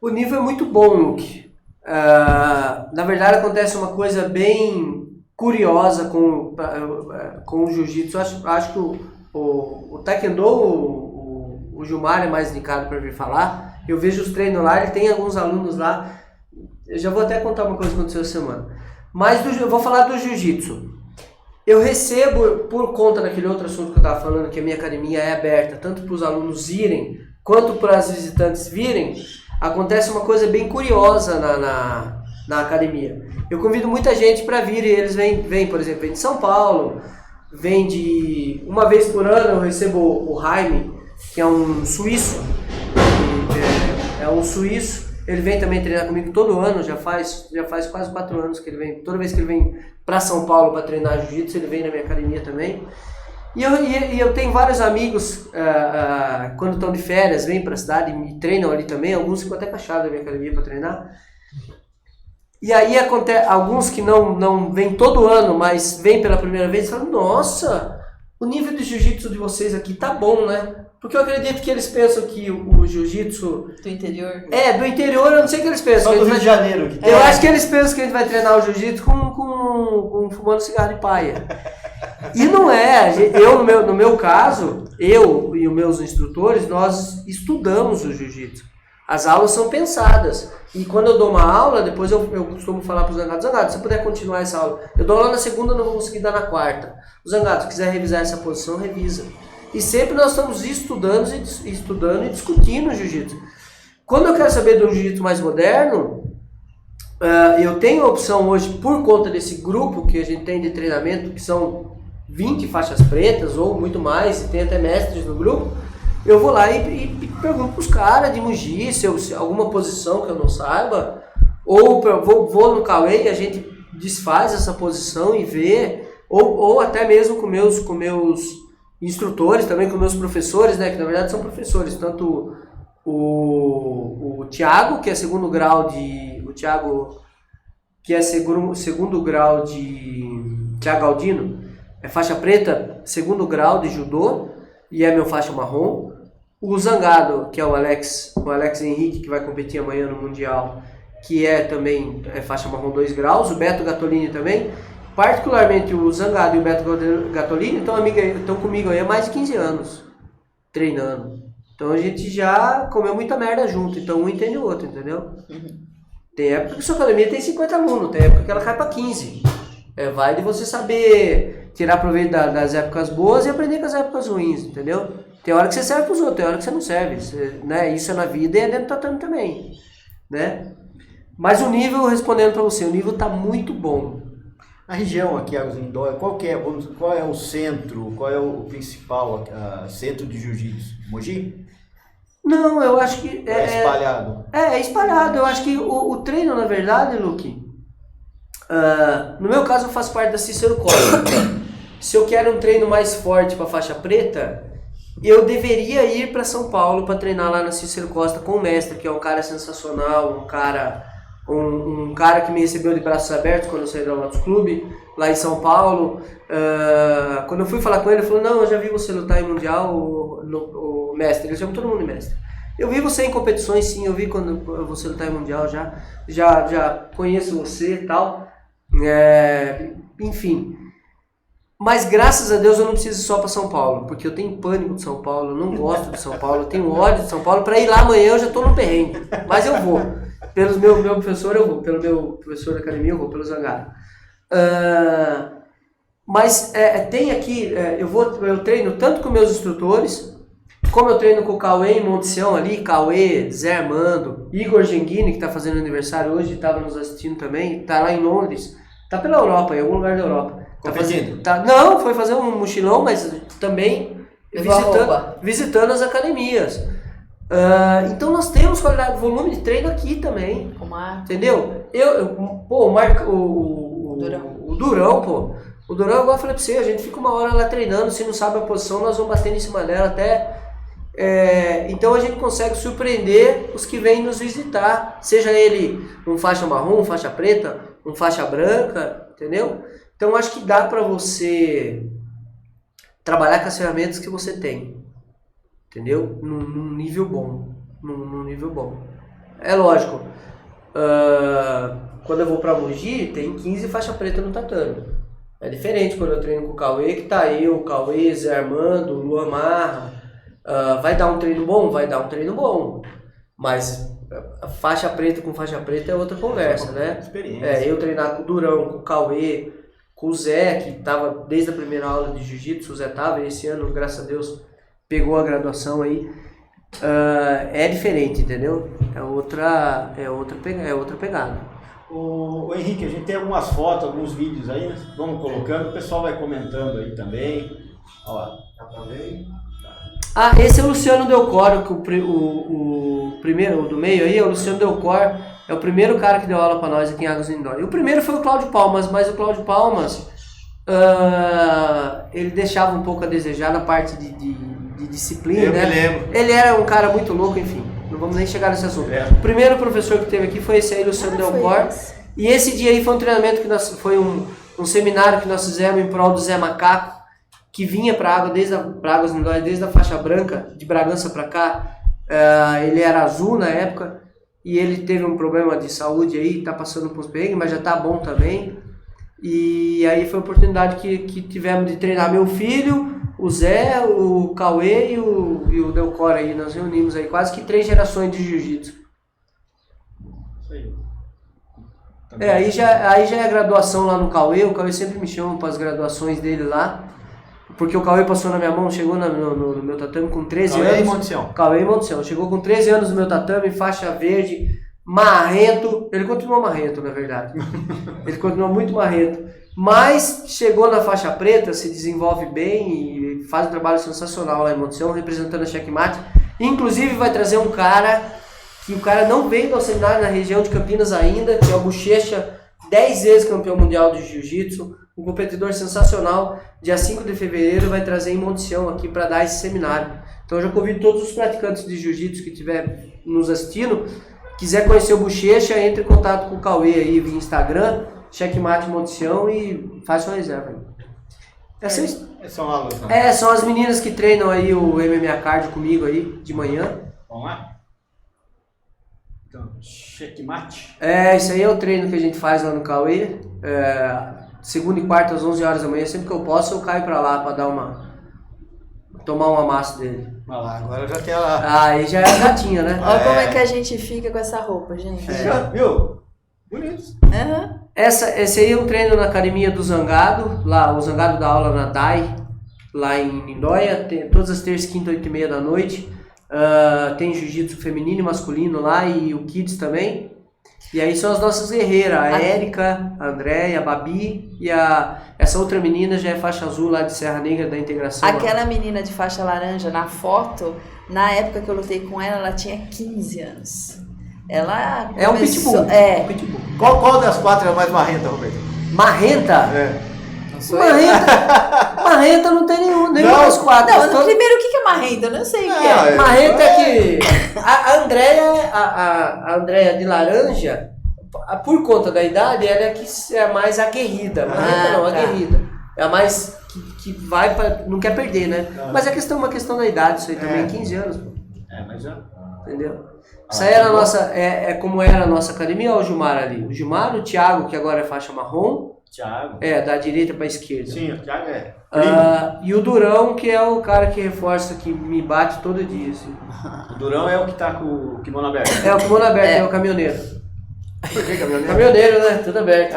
O nível é muito bom, Luke. Na verdade acontece uma coisa bem curiosa com o Jiu-Jitsu. Acho que o Taekwondo, o Gilmar é mais indicado para vir falar. Eu vejo os treinos lá, ele tem alguns alunos lá. Eu já vou até contar uma coisa que aconteceu essa semana. Mas eu vou falar do Jiu-Jitsu. Eu recebo, por conta daquele outro assunto que eu estava falando, que a minha academia é aberta, tanto para os alunos irem, quanto para os visitantes virem, acontece uma coisa bem curiosa na academia. Eu convido muita gente para vir e eles vêm, por exemplo, vem de São Paulo, vem de... Uma vez por ano eu recebo o Jaime, que é um suíço, ele vem também treinar comigo todo ano, já faz quase 4 anos que ele vem. Toda vez que ele vem para São Paulo para treinar jiu-jitsu, ele vem na minha academia também. E eu tenho vários amigos, quando estão de férias, vêm para a cidade e treinam ali também. Alguns ficam até com a chave da minha academia para treinar. E aí acontece, alguns que não vêm todo ano, mas vêm pela primeira vez, falam: nossa, o nível de jiu-jitsu de vocês aqui tá bom, né? Porque eu acredito que eles pensam que o jiu-jitsu... Do interior? Do interior, eu não sei o que eles pensam. Só do Rio de Janeiro. Que eu acho que eles pensam que a gente vai treinar o jiu-jitsu com fumando cigarro de paia. E não é. No meu caso, eu e os meus instrutores, nós estudamos o jiu-jitsu. As aulas são pensadas. E quando eu dou uma aula, depois eu costumo falar para os zangados: Zangado, se você puder continuar essa aula, eu dou aula na segunda, não vou conseguir dar na quarta. O Zangado, se quiser revisar essa posição, revisa. E sempre nós estamos estudando e discutindo o jiu-jitsu. Quando eu quero saber do jiu-jitsu mais moderno, eu tenho a opção hoje, por conta desse grupo que a gente tem de treinamento, que são 20 faixas pretas ou muito mais, e tem até mestres no grupo. Eu vou lá e pergunto pros caras de Mogi se alguma posição que eu não saiba, ou vou no Cauê e a gente desfaz essa posição e vê, ou até mesmo com meus instrutores, também com meus professores, né, que na verdade são professores, tanto o Thiago, que é segundo grau de... O Thiago, que é segundo grau de... Thiago Aldino, é faixa preta, segundo grau de judô, e é meu faixa marrom. O Zangado, que é o Alex Henrique, que vai competir amanhã no Mundial, que também é faixa marrom 2 graus. O Beto Gattolini também. Particularmente o Zangado e o Beto Gattolini estão comigo aí há mais de 15 anos, treinando. Então a gente já comeu muita merda junto, então um entende o outro, entendeu? Tem época que sua academia tem 50 alunos, tem época que ela cai para 15. Vai de você saber tirar proveito das épocas boas e aprender com as épocas ruins, entendeu? Tem hora que você serve para os outros, tem hora que você não serve, né? Isso é na vida e é dentro do tatame também, né? Mas o nível, respondendo para você, o nível está muito bom. A região aqui, Águas de Lindóia, qual é o centro, qual é o principal centro de jiu-jitsu? Mogi? Não, eu acho que... É espalhado? É espalhado. Eu acho que o treino, na verdade, Luque, no meu caso eu faço parte da Cícero Costa. Se eu quero um treino mais forte para faixa preta, eu deveria ir para São Paulo para treinar lá na Cícero Costa com o mestre, que é um cara sensacional, um cara que me recebeu de braços abertos quando eu saí do Lotus Clube, lá em São Paulo. Quando eu fui falar com ele, ele falou, não, eu já vi você lutar em Mundial, o mestre, ele chama todo mundo de mestre. Eu vi você em competições, sim, eu vi quando você lutar em Mundial, já conheço você e tal, enfim. Mas graças a Deus eu não preciso ir só para São Paulo, porque eu tenho pânico de São Paulo, eu não gosto de São Paulo, eu tenho ódio de São Paulo. Para ir lá amanhã eu já estou no perrengue, mas eu vou. Pelo meu professor eu vou, pelo meu professor da academia eu vou, pelo Zangaro. Mas tem aqui, eu treino tanto com meus instrutores, como eu treino com o Cauê em Monte Sião ali, Cauê, Zé Armando, Igor Genghini, que está fazendo aniversário hoje, estava nos assistindo também, está lá em Londres, está pela Europa, em algum lugar da Europa. Não, foi fazer um mochilão, mas também visitando as academias. Então nós temos qualidade, volume de treino aqui também. Entendeu? O Durão, pô. O Durão, igual eu falei pra você, a gente fica uma hora lá treinando, se não sabe a posição, nós vamos batendo em cima dela até. Então a gente consegue surpreender os que vêm nos visitar, seja ele um faixa marrom, um faixa preta, um faixa branca, entendeu? Então acho que dá pra você trabalhar com as ferramentas que você tem, entendeu? Num nível bom, num nível bom. É lógico, quando eu vou pra Mogi, tem 15 faixa preta no tatame. É diferente quando eu treino com o Cauê, que tá eu, o Cauê, Zé Armando, o Luan Marra. Vai dar um treino bom? Vai dar um treino bom. Mas a faixa preta com faixa preta é outra conversa, né? Experiência. Eu treinar com o Durão, com o Cauê, com o Zé, que estava desde a primeira aula de jiu-jitsu, o Zé estava, e esse ano, graças a Deus, pegou a graduação aí. É diferente, entendeu? É outra pegada. O Henrique, a gente tem algumas fotos, alguns vídeos aí, né? Vamos colocando, o pessoal vai comentando aí também. Ó, tá também. Esse é o Luciano Delcor, que o primeiro, o do meio aí, é o Luciano Delcor, é o primeiro cara que deu aula para nós aqui em Águas de Lindóia. E o primeiro foi o Cláudio Palmas, mas o Cláudio Palmas, ele deixava um pouco a desejar na parte de disciplina, Eu né? me lembro. Ele era um cara muito louco, enfim, não vamos nem chegar nesse assunto. O primeiro professor que teve aqui foi esse aí, Luciano Delcor, e esse dia aí foi um treinamento foi um seminário que nós fizemos em prol do Zé Macaco, que vinha para Águas de Lindóia desde a faixa branca, de Bragança para cá. Ele era azul na época e ele teve um problema de saúde aí, tá passando por perrengue, mas já tá bom também. E aí foi a oportunidade que tivemos de treinar meu filho, o Zé, o Cauê e o Delcor aí. Nós reunimos aí quase que 3 gerações de jiu-jitsu. Isso aí. Aí já é a graduação lá no Cauê. O Cauê sempre me chama para as graduações dele lá. Porque o Cauê passou na minha mão, chegou no meu tatame com 13 anos. Cauê em Monte Sião. Chegou com 13 anos no meu tatame, faixa verde, marrento. Ele continuou marrento, na verdade. Ele continuou muito marrento. Mas chegou na faixa preta, se desenvolve bem e faz um trabalho sensacional lá em Monte Sião, representando a Checkmate. Inclusive vai trazer um cara, que o cara não veio ao seminário na região de Campinas ainda, que é o Bochecha, 10 vezes campeão mundial de jiu-jitsu. Um competidor sensacional, dia 5 de fevereiro vai trazer em Monte Sião aqui para dar esse seminário. Então eu já convido todos os praticantes de jiu-jitsu que estiver nos assistindo, quiser conhecer o Bochecha, entre em contato com o Cauê aí via Instagram, Checkmate Monte Sião e faz sua reserva. São alunos, né? São as meninas que treinam aí o MMA Card comigo aí de manhã. Vamos lá? Então, Checkmate. Isso aí é o treino que a gente faz lá no Cauê. Segunda e quarta às 11 horas da manhã, sempre que eu posso eu caio pra lá pra dar uma tomar um amasso dele. Olha lá, agora já tem ela. Aí já é gatinha, né? Olha como é que a gente fica com essa roupa, gente. Viu? Bonito. Aham. Esse aí é um treino na academia do Zangado, lá, o Zangado dá aula na DAI, lá em Lindóia, tem todas as terças, quinta, 8h30 da noite. Tem jiu-jitsu feminino e masculino lá e o Kids também. E aí são as nossas guerreiras, a Érica, a Andréia, a Babi e essa outra menina já é faixa azul lá de Serra Negra da Integração. Aquela menina de faixa laranja na foto, na época que eu lutei com ela, ela tinha 15 anos. Ela é um começou- pitbull. É. Um pitbull. Qual das 4 é a mais marrenta, Roberto? Marrenta? É. Marrenta não tem nenhum Não. das 4. Não, primeiro, o que é marrenta? Eu não sei o que é. Marrenta é que a Andréia de laranja, por conta da idade, ela é que é a mais aguerrida. Marrenta não, tá. aguerrida. É a mais que vai pra, não quer perder, né? Mas é uma questão da idade, isso aí também, 15 anos, pô. Mas já. Entendeu? Isso aí era a nossa, como era a nossa academia, olha o Gilmar ali. O Gilmar, o Thiago, que agora é faixa marrom, Thiago. da direita pra esquerda. Sim, o Thiago é. E o Durão, que é o cara que reforça, que me bate todo dia. Assim. O Durão é o que tá com o kimono aberto. É o kimono aberto, é o caminhoneiro. Por que caminhoneiro? Caminhoneiro, né? Tudo aberto.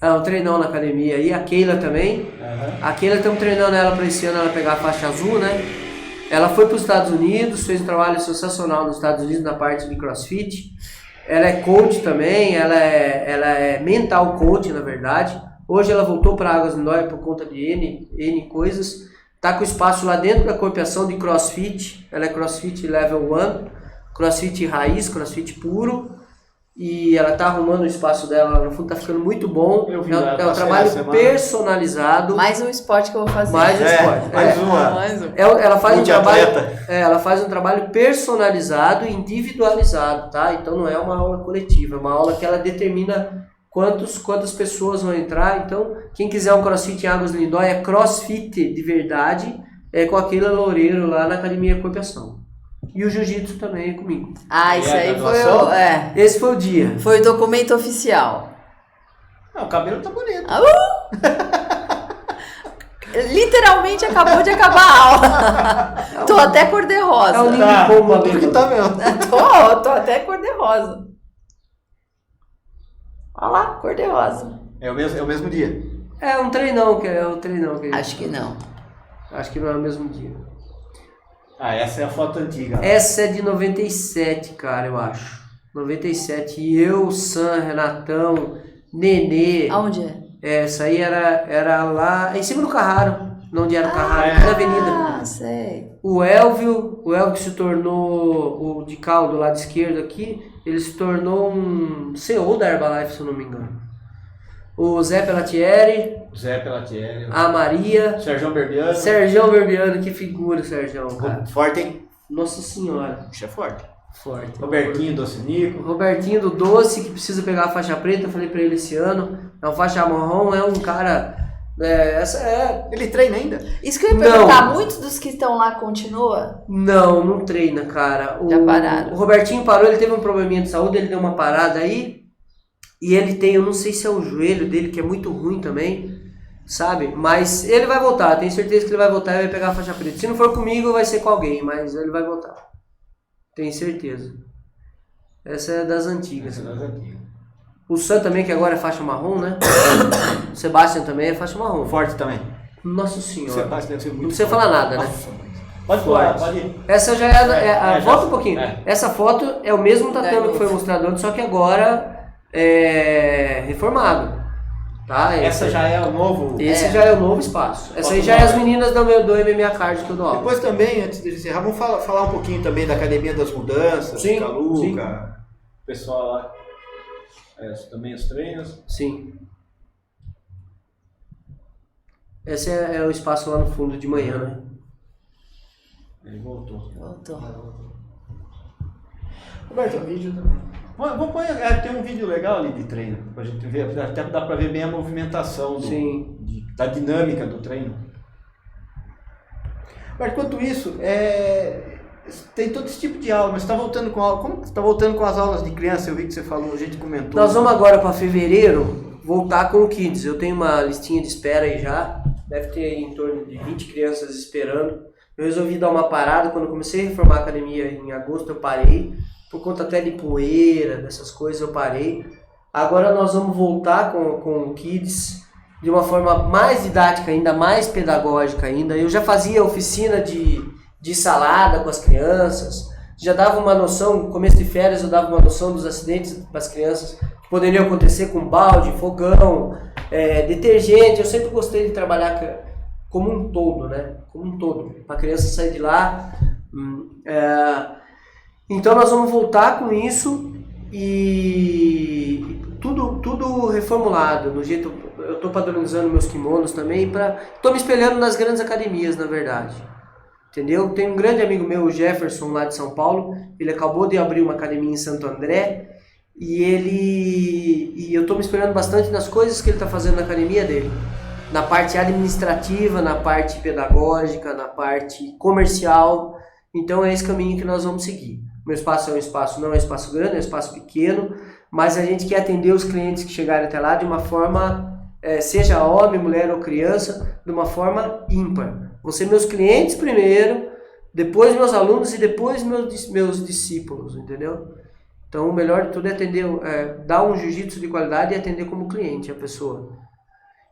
Um treinão na academia. E a Keila também. A Keila, estamos treinando ela para esse ano ela pegar a faixa azul, né? Ela foi para os Estados Unidos, fez um trabalho sensacional nos Estados Unidos na parte de CrossFit. Ela é coach também, ela é mental coach, na verdade. Hoje ela voltou para Águas de Lindóia por conta de N coisas. Tá com espaço lá dentro da corporação de CrossFit. Ela é CrossFit Level 1, CrossFit raiz, CrossFit puro. E ela tá arrumando o espaço dela lá no fundo, tá ficando muito bom. Eu vi, É um trabalho personalizado. Mais um esporte que eu vou fazer. Mais um esporte. Mais uma. Mais um. Ela faz um trabalho, Multiatleta. ela faz um trabalho personalizado e individualizado, tá? Então não é uma aula coletiva, é uma aula que ela determina quantas pessoas vão entrar. Então, quem quiser um CrossFit em Águas de Lindóia, é CrossFit de verdade, com aquele loureiro lá na Academia Corporação. E o Jiu-Jitsu também é comigo. Isso aí foi graduação? Esse foi o dia. Foi o documento oficial. O cabelo tá bonito. Literalmente acabou de acabar a aula. Tô até cor-de-rosa. É o Ling Tá, Pomba tudo que mesmo. tá mesmo. Tô até cor-de-rosa. Olha lá, cor-de-rosa. É o mesmo dia. É um treinão que Acho que não. Acho que não é o mesmo dia. Essa é a foto antiga. Essa é de 97, cara, eu acho. 97. E eu, Sam, Renatão, Nenê. Aonde é? Essa aí era lá em cima do Carraro. Onde era o Carraro, na avenida. Sei. O Elvio que se tornou o de Cal do lado esquerdo aqui, ele se tornou um CEO da Herbalife, se eu não me engano. O Zé Pelatieri, a Maria, Sergião Berbiano. Sergião Berbiano, que figura, Sergião, cara. Forte, hein? Nossa senhora. Puxa, é forte. Forte. Robertinho Docinico. Robertinho do Doce, que precisa pegar a faixa preta, eu falei pra ele esse ano. É um faixa marrom, é um cara... Ele treina ainda? Isso que eu ia perguntar, muitos dos que estão lá continua? Não treina, cara. Já pararam. O Robertinho parou, ele teve um probleminha de saúde, ele deu uma parada aí. E ele tem, eu não sei se é o joelho dele, que é muito ruim também, sabe? Mas ele vai voltar, tenho certeza que ele vai voltar e vai pegar a faixa preta. Se não for comigo, vai ser com alguém, mas ele vai voltar. Tenho certeza. Essa é das antigas. O Sam também, que agora é faixa marrom, né? O Sebastian também é faixa marrom. Forte também. Nossa senhora. Sebastião deve ser muito Não precisa forte. falar nada, né? Nossa, pode falar, pode ir. Essa já é volta um pouquinho. É. Essa foto é o mesmo tatame que foi mostrado antes, só que agora é reformado. Tá? Essa já é o novo. Esse já é o novo espaço. Essa aí já é as meninas do MMA Card que eu dou aula. Depois também, antes de encerrar, vamos falar um pouquinho também da Academia das Mudanças, Sim, Caluca, sim. o pessoal lá. Também os treinos. Sim. Esse é o espaço lá no fundo de manhã, né? Ele voltou. Voltou. Roberto, vídeo também. Vamos pôr, tem um vídeo legal ali de treino, pra gente ver, até dá pra ver bem a movimentação da dinâmica do treino. Mas enquanto isso, tem todo esse tipo de aula, mas você está voltando com aula. Como você está voltando com as aulas de criança? Eu vi que você falou, a gente comentou. Nós vamos agora para fevereiro voltar com o Kids. Eu tenho uma listinha de espera aí já. deve ter aí em torno de 20 crianças esperando. Eu resolvi dar uma parada, quando eu comecei a reformar a academia em agosto eu parei, por conta até de poeira, dessas coisas eu parei. Agora nós vamos voltar com o Kids de uma forma mais didática, ainda mais pedagógica ainda. Eu já fazia oficina de salada com as crianças, já dava uma noção, no começo de férias eu dava uma noção dos acidentes para as crianças que poderiam acontecer com balde, fogão, detergente. Eu sempre gostei de trabalhar como um todo, né? Como um todo, para a criança sair de lá. Então nós vamos voltar com isso e tudo reformulado, no jeito. Eu estou padronizando meus kimonos também, estou me espelhando nas grandes academias, na verdade. Entendeu? Tem um grande amigo meu, o Jefferson, lá de São Paulo, ele acabou de abrir uma academia em Santo André e eu estou me espelhando bastante nas coisas que ele está fazendo na academia dele. Na parte administrativa, na parte pedagógica, na parte comercial. Então é esse caminho que nós vamos seguir. Meu espaço não é um espaço grande, é um espaço pequeno, mas a gente quer atender os clientes que chegarem até lá de uma forma, seja homem, mulher ou criança, de uma forma ímpar. Vão ser meus clientes primeiro, depois meus alunos e depois meus discípulos, entendeu? Então o melhor de tudo é atender, dar um jiu-jitsu de qualidade e atender como cliente a pessoa.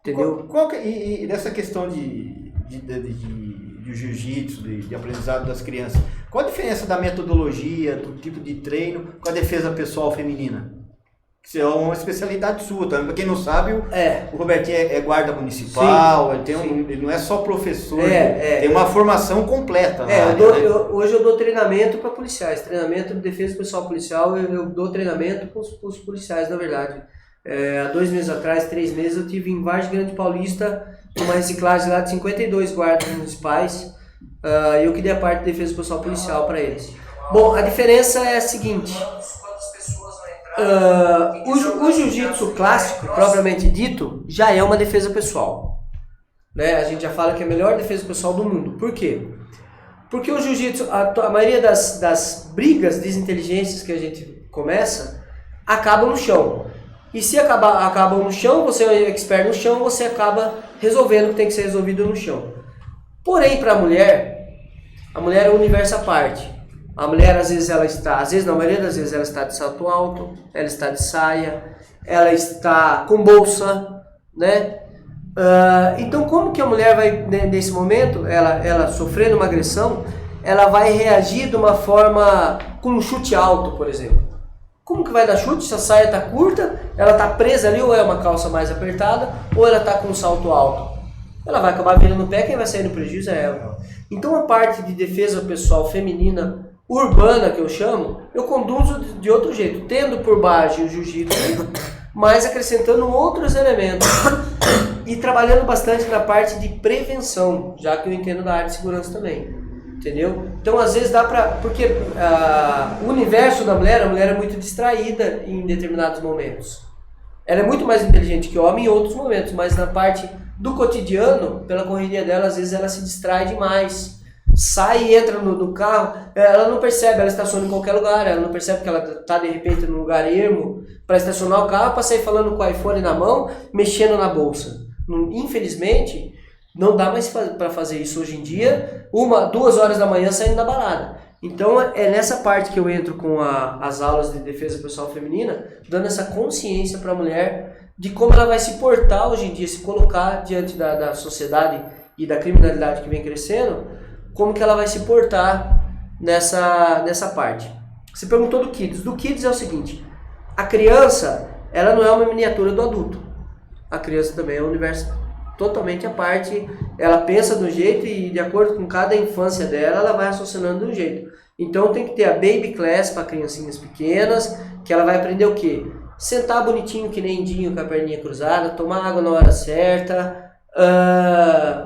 Entendeu? E dessa questão de jiu-jitsu, de aprendizado das crianças, qual a diferença da metodologia, do tipo de treino com a defesa pessoal feminina? Isso é uma especialidade sua também. Para quem não sabe, o Robertinho é guarda municipal, ele não é só professor, tem uma formação completa. Hoje eu dou treinamento para policiais, treinamento de defesa pessoal policial, eu dou treinamento para os policiais, na verdade. Há 2 meses atrás, 3 meses, eu tive em Vargem Grande Paulista uma reciclagem lá de 52 guardas municipais. Eu que dei a parte de defesa pessoal policial para eles. Bom, a diferença é a seguinte: o jiu-jitsu clássico, propriamente dito, já é uma defesa pessoal, né? A gente já fala que é a melhor defesa pessoal do mundo. Por quê? Porque o jiu-jitsu, a maioria das brigas, desinteligências que a gente começa, acabam no chão. E se acabam no chão, você é expert no chão, você acaba resolvendo o que tem que ser resolvido no chão. Porém, para a mulher é um universo à parte. A mulher, às vezes, na maioria das vezes, ela está de salto alto, ela está de saia, ela está com bolsa, né? Então, como que a mulher vai, nesse momento, ela sofrendo uma agressão, ela vai reagir de uma forma com um chute alto, por exemplo? Como que vai dar chute se a saia está curta, ela está presa ali, ou é uma calça mais apertada, ou ela está com um salto alto? Ela vai acabar virando o pé, quem vai sair no prejuízo é ela. Então a parte de defesa pessoal feminina urbana, que eu chamo, eu conduzo de outro jeito, tendo por base o jiu-jitsu, mas acrescentando outros elementos e trabalhando bastante na parte de prevenção, já que eu entendo da área de segurança também. Entendeu? Então, às vezes dá porque o universo da mulher, a mulher é muito distraída em determinados momentos. Ela é muito mais inteligente que o homem em outros momentos, mas na parte do cotidiano, pela correria dela, às vezes ela se distrai demais. Sai e entra no carro, ela não percebe, ela estaciona em qualquer lugar, ela não percebe que ela está de repente num lugar ermo para estacionar o carro, para sair falando com o iPhone na mão, mexendo na bolsa. Infelizmente, não dá mais para fazer isso hoje em dia, 1, 2 horas da manhã saindo da balada. Então é nessa parte que eu entro com as aulas de defesa pessoal feminina, dando essa consciência para a mulher de como ela vai se portar hoje em dia, se colocar diante da sociedade e da criminalidade que vem crescendo, como que ela vai se portar nessa parte. Você perguntou do Kids. Do Kids é o seguinte: a criança, ela não é uma miniatura do adulto. A criança também é um universo totalmente à parte, ela pensa do jeito e de acordo com cada infância dela, ela vai raciocinando do jeito. Então tem que ter a baby class para criancinhas pequenas, que ela vai aprender o quê? Sentar bonitinho que nem indinho com a perninha cruzada, tomar água na hora certa,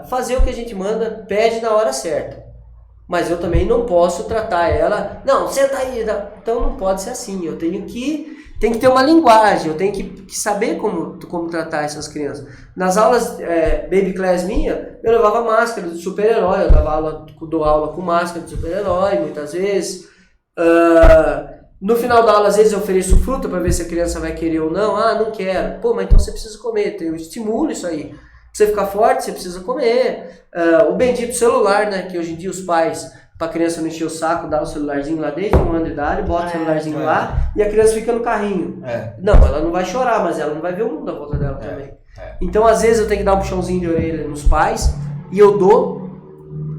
fazer o que a gente manda, pede na hora certa. Mas eu também não posso tratar ela, não, senta aí, então não pode ser assim, eu tenho que ter uma linguagem, eu tenho que saber como tratar essas crianças. Nas aulas baby class minha, eu levava máscara de super-herói, eu dou aula com máscara de super-herói, muitas vezes. No final da aula, às vezes eu ofereço fruta para ver se a criança vai querer ou não. Ah, não quero. Pô, mas então você precisa comer, eu estimulo isso aí. você ficar forte, você precisa comer. O bendito celular, né? Que hoje em dia os pais, pra criança não encher o saco, dá o celularzinho lá desde 1 ano de idade, bota o celularzinho lá e a criança fica no carrinho. Não, ela não vai chorar, mas ela não vai ver o mundo à volta dela também. Então, às vezes, eu tenho que dar um puxãozinho de orelha nos pais e eu dou,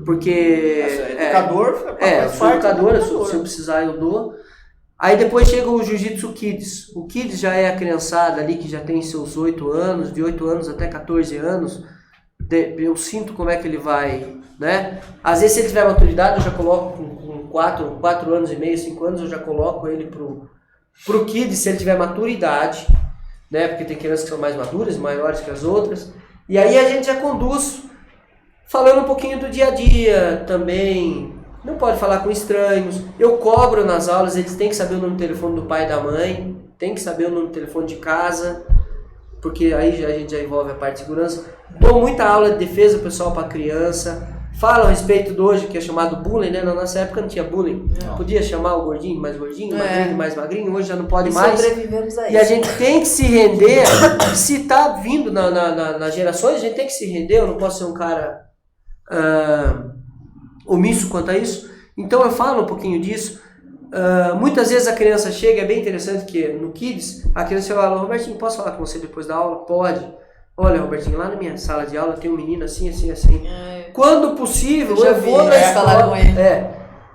porque... Educador, eu sou educador, se eu precisar eu dou. Aí depois chega o Jiu-Jitsu Kids. O Kids já é a criançada ali que já tem seus 8 anos, de 8 anos até 14 anos. Eu sinto como é que ele vai, né? Às vezes, se ele tiver maturidade, eu já coloco com 4 anos e meio, 5 anos, eu já coloco ele pro Kids, se ele tiver maturidade, né? Porque tem crianças que são mais maduras, maiores que as outras. E aí a gente já conduz falando um pouquinho do dia a dia também. Não pode falar com estranhos. Eu cobro nas aulas, eles têm que saber o número de telefone do pai e da mãe, tem que saber o número de telefone de casa, porque aí a gente já envolve a parte de segurança. Dou muita aula de defesa pessoal para criança. Falo a respeito do hoje, que é chamado bullying, né? Na nossa época não tinha bullying. Não. Podia chamar o gordinho, magrinho, mais magrinho. Hoje já não pode mais. Sobrevivemos a isso. E a gente tem que se render. Se tá vindo nas gerações, a gente tem que se render. Eu não posso ser um cara omisso quanto a isso. Então eu falo um pouquinho disso. Muitas vezes a criança chega, é bem interessante que no Kids, a criança fala: Robertinho, posso falar com você depois da aula? Pode. Olha, Robertinho, lá na minha sala de aula tem um menino assim. Quando possível, eu vou na escola.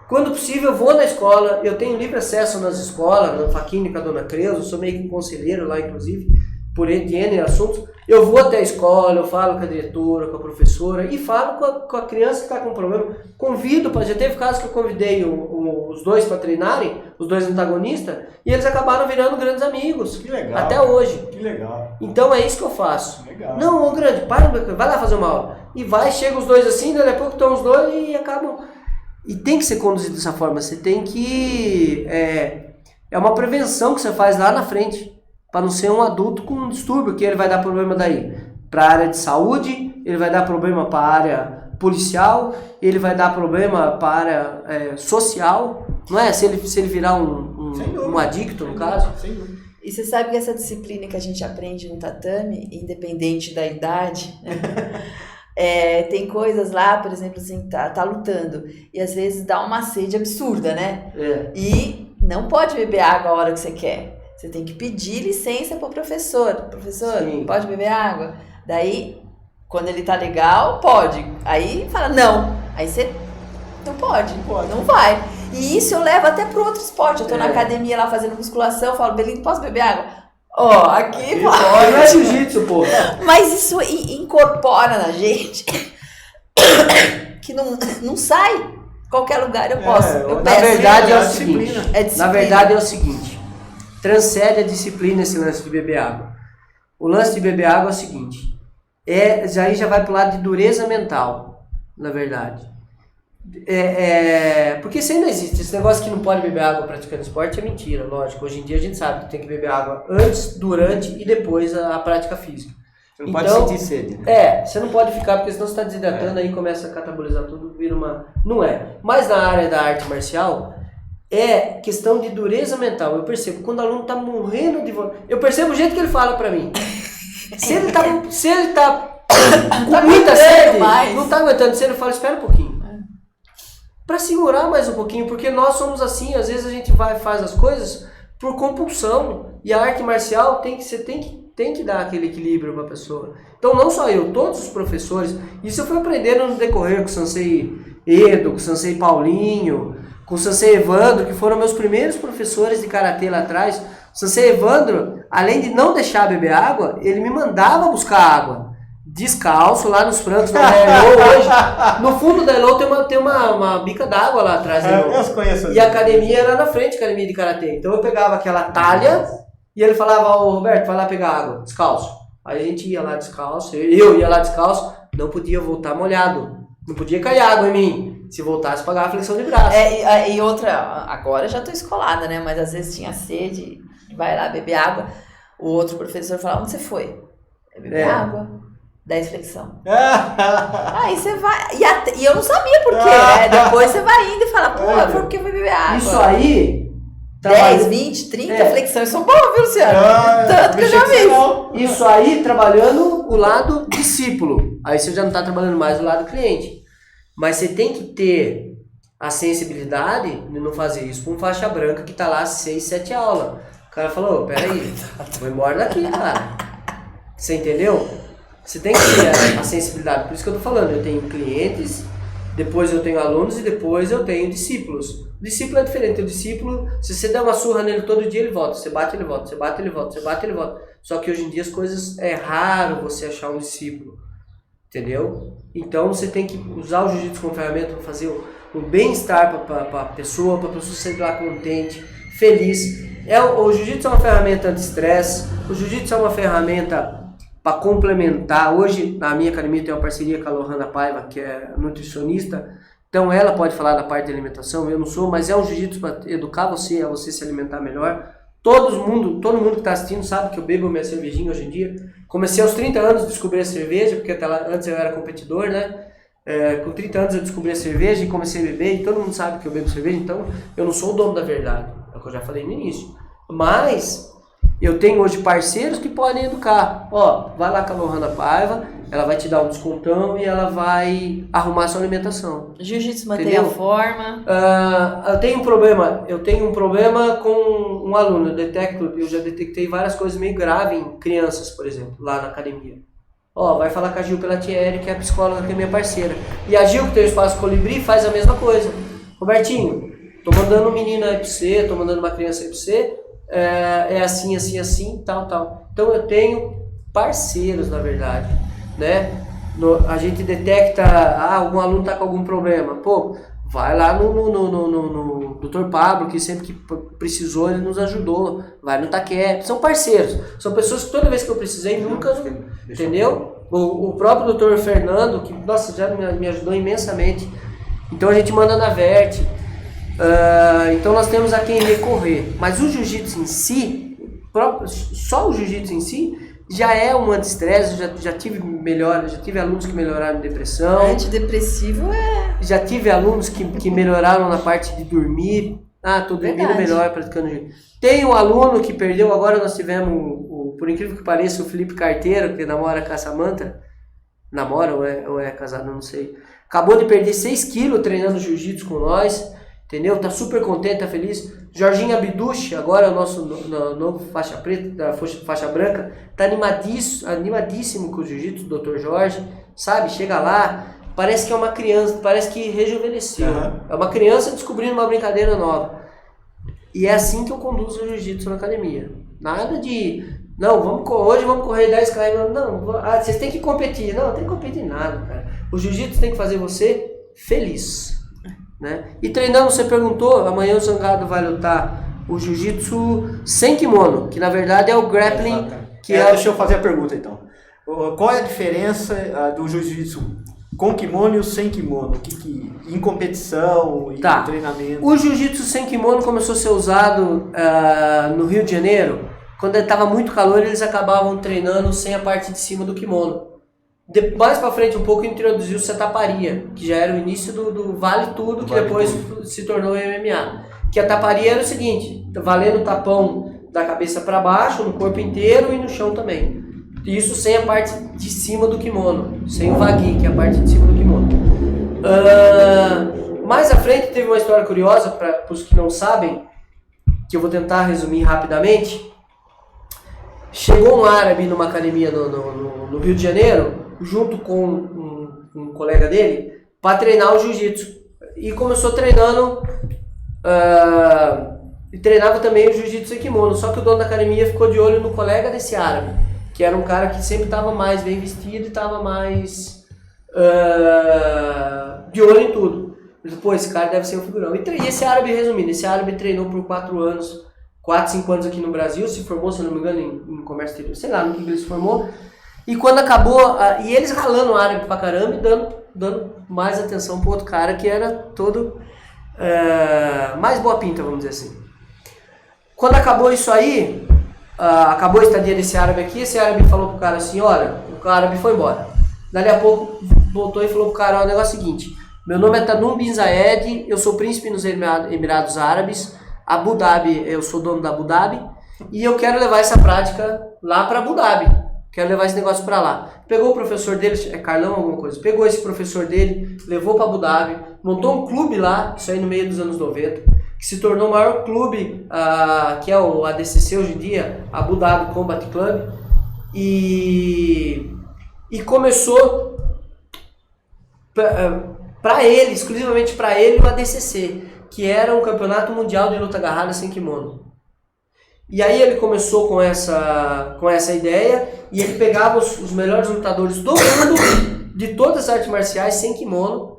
Quando possível, eu vou na escola. Eu tenho livre acesso nas escolas, na Faquini com a dona Creuza, eu sou meio que conselheiro lá, inclusive, por N assuntos. Eu vou até a escola, eu falo com a diretora, com a professora e falo com a criança que está com problema. Convido, já teve casos que eu convidei os dois para treinarem, os dois antagonistas, e eles acabaram virando grandes amigos. Que legal. Até hoje. Que legal. Então é isso que eu faço. Legal. Não, ô grande, vai lá fazer uma aula. E chega os dois assim, daqui a pouco estão os dois e acabam. E tem que ser conduzido dessa forma. Você tem que... É uma prevenção que você faz lá na frente. Para não ser um adulto com um distúrbio, que ele vai dar problema daí para a área de saúde, ele vai dar problema para a área policial, ele vai dar problema para a área social, não é? Se ele virar um adicto, no caso. Sem dúvida. E você sabe que essa disciplina que a gente aprende no tatame, independente da idade, tem coisas lá, por exemplo, assim, tá lutando, e às vezes dá uma sede absurda, né? E não pode beber água a hora que você quer. Você tem que pedir licença pro professor. Professor, Sim. Pode beber água? Daí, quando ele tá legal, pode. Aí fala, não. Aí você não pode, não vai. E isso eu levo até pro outro esporte. Eu tô na academia lá fazendo musculação, eu falo, Belinho, posso beber água? Aqui pode. Não é jiu-jitsu, pô. Mas isso incorpora na gente que não sai. Qualquer lugar eu posso. Eu Na peço. verdade é o seguinte. disciplina. Na verdade é o seguinte. Transcende a disciplina esse lance de beber água. O lance de beber água é o seguinte. Aí já vai pro lado de dureza mental, na verdade. Porque isso aí não existe. Esse negócio que não pode beber água praticando esporte é mentira, lógico. Hoje em dia a gente sabe que tem que beber água antes, durante e depois a prática física. Você não pode sentir sede, né? Você não pode ficar, porque senão você está desidratando, aí começa a catabolizar tudo, vira uma... Não é. Mas na área da arte marcial, é questão de dureza mental. Eu percebo, quando o aluno está morrendo de vontade... Eu percebo o jeito que ele fala para mim. Se ele tá com muita sede, não está aguentando, se ele fala, espera um pouquinho. Para segurar mais um pouquinho, porque nós somos assim, às vezes a gente faz as coisas por compulsão. E a arte marcial tem que dar aquele equilíbrio para a pessoa. Então não só eu, todos os professores, isso eu fui aprendendo no decorrer com o Sensei Edo, com o Sensei Paulinho, com o Sensei Evandro, que foram meus primeiros professores de Karatê lá atrás. O Sensei Evandro, além de não deixar beber água, ele me mandava buscar água, descalço, lá nos francos da Elo hoje. No fundo da Elo tem uma bica d'água lá atrás. Eu conheço. E a academia era na frente, a academia de Karatê. Então eu pegava aquela talha e ele falava, ô Roberto, vai lá pegar água, descalço. Aí a gente ia lá descalço, eu ia lá descalço, não podia voltar molhado, não podia cair água em mim. Se voltasse, pagava a flexão de braço. E outra, agora eu já tô escolada, né? Mas às vezes tinha sede, vai lá beber água. O outro professor falava, onde você foi? Beber água, 10 flexão. Aí você vai... E eu não sabia por quê, né? Depois você vai indo e fala, pô, por que eu fui beber água? Isso aí 10, 20, 30 flexões são boas, viu, Luciano? Tanto que eu já vi. Isso aí trabalhando o lado discípulo. Aí você já não está trabalhando mais o lado cliente. Mas você tem que ter a sensibilidade de não fazer isso com faixa branca que está lá 6, 7 aulas. O cara falou, peraí, vou embora daqui, cara. Você entendeu? Você tem que ter a sensibilidade. Por isso que eu tô falando, eu tenho clientes, depois eu tenho alunos e depois eu tenho discípulos. O discípulo é diferente. O discípulo, se você der uma surra nele todo dia, ele volta. Você bate, ele volta. Você bate, ele volta. Você bate, ele volta. Só que hoje em dia as coisas, é raro você achar um discípulo. Entendeu? Então você tem que usar o jiu-jitsu como ferramenta para fazer o bem-estar para a pessoa sair lá contente, feliz. O jiu-jitsu é uma ferramenta anti-estresse. O jiu-jitsu é uma ferramenta para complementar. Hoje, na minha academia, tem uma parceria com a Lohana Paiva, que é nutricionista. Então, ela pode falar da parte de alimentação, eu não sou, mas é um jiu-jitsu para educar você, a você se alimentar melhor. Todo mundo que está assistindo sabe que eu bebo minha cervejinha hoje em dia. Comecei aos 30 anos a descobrir a cerveja, porque até lá, antes eu era competidor, né? Com 30 anos eu descobri a cerveja e comecei a beber, e todo mundo sabe que eu bebo cerveja, então eu não sou o dono da verdade, é o que eu já falei no início. Mas eu tenho hoje parceiros que podem educar. Ó, vai lá com a Lohana Paiva, ela vai te dar um descontão e ela vai arrumar a sua alimentação. Jiu-jitsu mantém a forma. Eu tenho um problema com um aluno, eu já detectei várias coisas meio graves em crianças, por exemplo, lá na academia. Ó, vai falar com a Gil Pelatieri, que é a psicóloga que é minha parceira. E a Gil, que tem o Espaço Colibri, faz a mesma coisa. Robertinho, tô mandando um menino aí pra você, tô mandando uma criança aí pra você, é assim, assim, assim, tal. Então eu tenho parceiros, na verdade, né? A gente detecta, algum aluno tá com algum problema, pô, vai lá no Dr. Pablo, que sempre que precisou ele nos ajudou, vai no Taquep, são parceiros, são pessoas que toda vez que eu precisei nunca, entendeu? O próprio Dr. Fernando, que nossa, já me ajudou imensamente, então a gente manda na Verte. Então nós temos a quem recorrer, mas o jiu-jitsu em si, só o jiu-jitsu em si, já é um anti-estresse, já tive alunos que melhoraram de depressão. Antidepressivo Já tive alunos que melhoraram na parte de dormir. Tô dormindo melhor praticando jiu-jitsu. Tem um aluno que perdeu, agora nós tivemos, por incrível que pareça, o Felipe Carteiro, que namora com a Samantha. Namora ou é casado, não sei. Acabou de perder 6 quilos treinando jiu-jitsu com nós. Entendeu? Tá super contente, tá feliz. Jorginho Abduch, agora é o nosso novo faixa preta, da faixa branca, tá animadíssimo com o jiu-jitsu, o Dr. Jorge, sabe? Chega lá, parece que é uma criança, parece que rejuvenesceu. É uma criança descobrindo uma brincadeira nova. E é assim que eu conduzo o jiu-jitsu na academia. Nada de, não, hoje vamos correr 10 km, não, vocês têm que competir. Não tem que competir em nada, cara. O jiu-jitsu tem que fazer você feliz. Né? E treinando, você perguntou, amanhã o Zangado vai lutar o jiu-jitsu sem kimono, que na verdade é o grappling. Deixa eu fazer a pergunta então. Qual é a diferença do jiu-jitsu com kimono e o sem kimono? Em competição e treinamento? O jiu-jitsu sem kimono começou a ser usado no Rio de Janeiro. Quando estava muito calor, eles acabavam treinando sem a parte de cima do kimono. Mais pra frente um pouco introduziu o setaparia, que já era o início do Vale Tudo, que depois se tornou MMA. Que a taparia era o seguinte, valendo o tapão da cabeça para baixo, no corpo inteiro e no chão também. Isso sem a parte de cima do kimono, sem o vagui, que é a parte de cima do kimono. Mais à frente teve uma história curiosa, para os que não sabem, que eu vou tentar resumir rapidamente. Chegou um árabe numa academia no Rio de Janeiro, junto com um colega dele, para treinar o jiu-jitsu. E começou treinando, e treinava também o jiu-jitsu sem kimono, só que o dono da academia ficou de olho no colega desse árabe, que era um cara que sempre estava mais bem vestido e estava mais de olho em tudo. Ele falou, pô, esse cara deve ser um figurão. E esse árabe, resumindo, esse árabe treinou por 4 anos, 4, 5 anos aqui no Brasil, se formou, se não me engano, em comércio exterior, sei lá no que ele se formou. E quando acabou, e eles ralando o árabe pra caramba e dando mais atenção pro outro cara que era todo mais boa pinta, vamos dizer assim. Quando acabou isso aí, acabou a estadia desse árabe aqui, esse árabe falou pro cara assim, olha, o árabe foi embora. Dali a pouco voltou e falou pro cara, o negócio é o seguinte, meu nome é Tanum Bin Zayed, eu sou príncipe nos Emirados Árabes, Abu Dhabi, eu sou dono da Abu Dhabi, e eu quero levar essa prática lá para Abu Dhabi. Quero levar esse negócio para lá. Pegou o professor dele, é Carlão alguma coisa, pegou esse professor dele, levou para Abu Dhabi, montou um clube lá, isso aí no meio dos anos 90, que se tornou o maior clube, que é o ADCC hoje em dia, Abu Dhabi Combat Club, e começou para ele, exclusivamente para ele, o ADCC, que era um campeonato mundial de luta agarrada sem kimono. E aí ele começou com essa ideia, e ele pegava os melhores lutadores do mundo, de todas as artes marciais, sem kimono,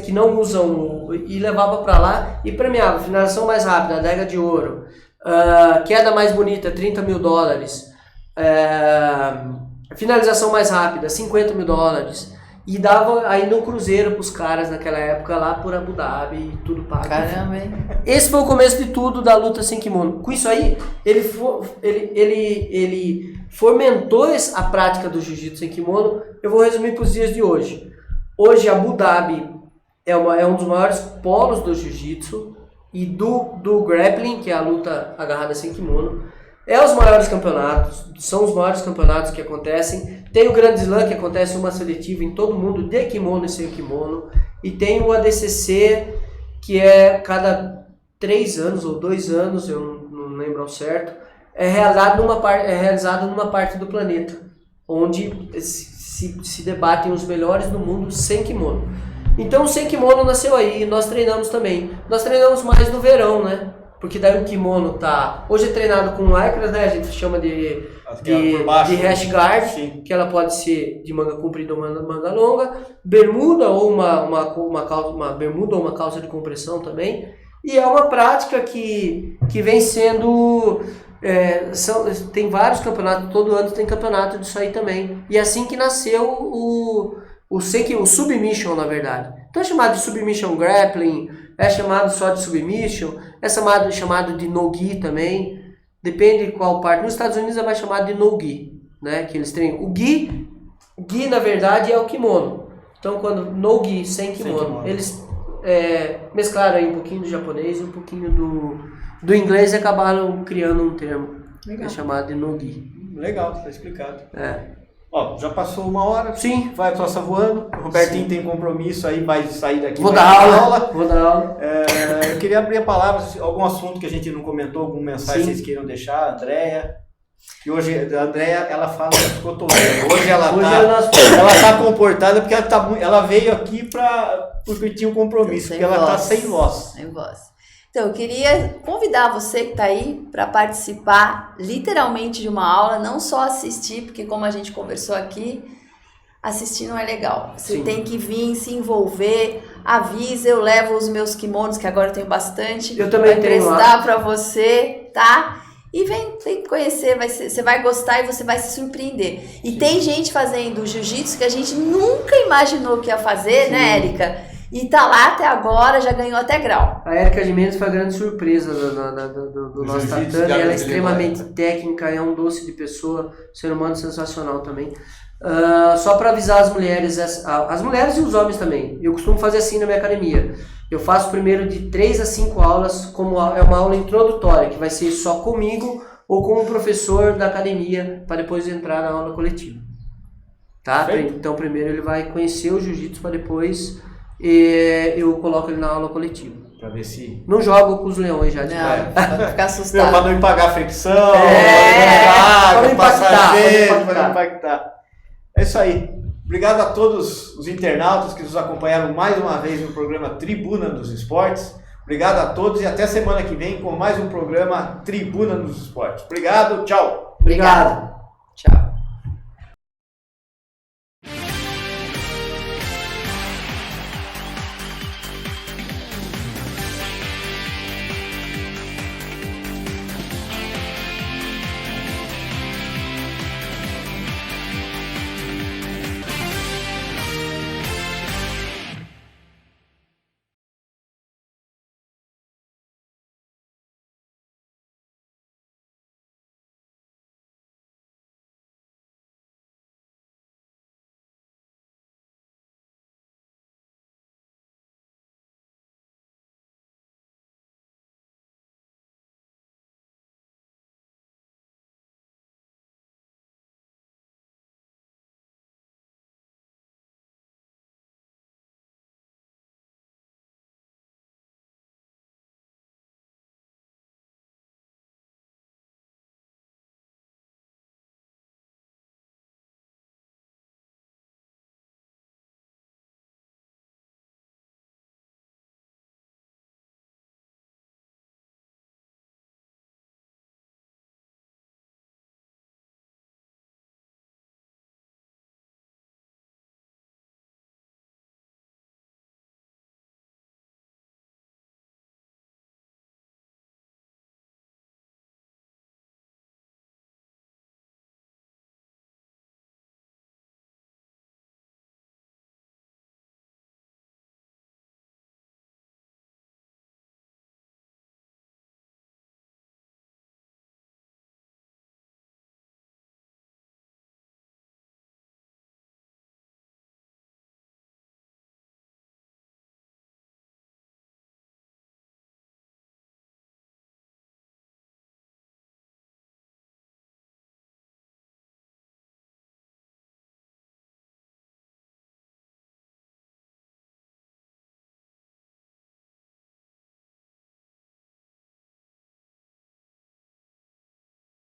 que não usam, e levava para lá e premiava. Finalização mais rápida, adega de ouro, queda mais bonita, $30 mil, finalização mais rápida, $50 mil, e dava ainda um cruzeiro para os caras naquela época lá por Abu Dhabi e tudo pago. Caramba, hein? Esse foi o começo de tudo da luta sem kimono. Com isso aí, ele fomentou a prática do jiu-jitsu sem kimono. Eu vou resumir para os dias de hoje. Hoje, Abu Dhabi é um dos maiores polos do jiu-jitsu e do grappling, que é a luta agarrada sem kimono. Os maiores campeonatos, são os maiores campeonatos que acontecem. Tem o Grand Slam, que acontece uma seletiva em todo mundo, de kimono e sem kimono. E tem o ADCC, que é cada 3 anos ou 2 anos, eu não lembro ao certo, é realizado numa parte do planeta, onde se debatem os melhores do mundo sem kimono. Então o sem kimono nasceu aí, e nós treinamos também. Nós treinamos mais no verão, né? Porque daí o kimono tá... Hoje é treinado com lycra, né? A gente chama de rash guard, sim, que ela pode ser de manga comprida ou manga longa. Bermuda ou uma bermuda ou uma calça de compressão também. E é uma prática que vem sendo... tem vários campeonatos, todo ano tem campeonato disso aí também. E é assim que nasceu o submission, na verdade. Então é chamado de submission grappling, é chamado só de submission, é chamado de no-gi também, depende de qual parte. Nos Estados Unidos é mais chamado de no-gi, né? Que eles treinam. O gi na verdade é o kimono. Então quando no-gi, sem kimono, eles mesclaram aí um pouquinho do japonês e um pouquinho do inglês e acabaram criando um termo que é chamado de no-gi. Legal, tá explicado. Ó, já passou 1 hora. Sim. Vai passar voando. O Robertinho tem compromisso aí, vai sair daqui. Vou dar aula. Eu queria abrir a palavra, algum assunto que a gente não comentou, alguma mensagem que vocês queiram deixar, a Andréia. Que hoje a Andréia, ela fala dos cotovelos. Hoje ela tá comportada porque ela veio aqui porque tinha um compromisso, porque ela tá sem voz. Sem voz. Então, eu queria convidar você que está aí para participar literalmente de uma aula, não só assistir, porque como a gente conversou aqui, assistir não é legal. Você Sim. tem que vir, se envolver, avisa, eu levo os meus kimonos, que agora eu tenho bastante. Eu também tenho lá. Prestar para você, tá? E vem conhecer, você vai gostar e você vai se surpreender. E tem gente fazendo jiu-jitsu que a gente nunca imaginou que ia fazer, Sim. né, Érica? E tá lá até agora, já ganhou até grau. A Érica Gimenez foi a grande surpresa do nosso tatame. Ela é extremamente técnica, é um doce de pessoa, ser humano sensacional também. Só para avisar as mulheres e os homens também. Eu costumo fazer assim na minha academia. Eu faço primeiro de 3 a 5 aulas, como é uma aula introdutória, que vai ser só comigo ou com um professor da academia, para depois entrar na aula coletiva. Tá? Então primeiro ele vai conhecer o jiu-jitsu, para depois... eu coloco ele na aula coletiva. Pra ver se... Não jogo com os leões já de cara. Pra ficar assustado. Pra não empagar a fricção, pra não impactar. É isso aí. Obrigado a todos os internautas que nos acompanharam mais uma vez no programa Tribuna dos Esportes. Obrigado a todos e até semana que vem com mais um programa Tribuna dos Esportes. Obrigado, tchau. Obrigado. Tchau.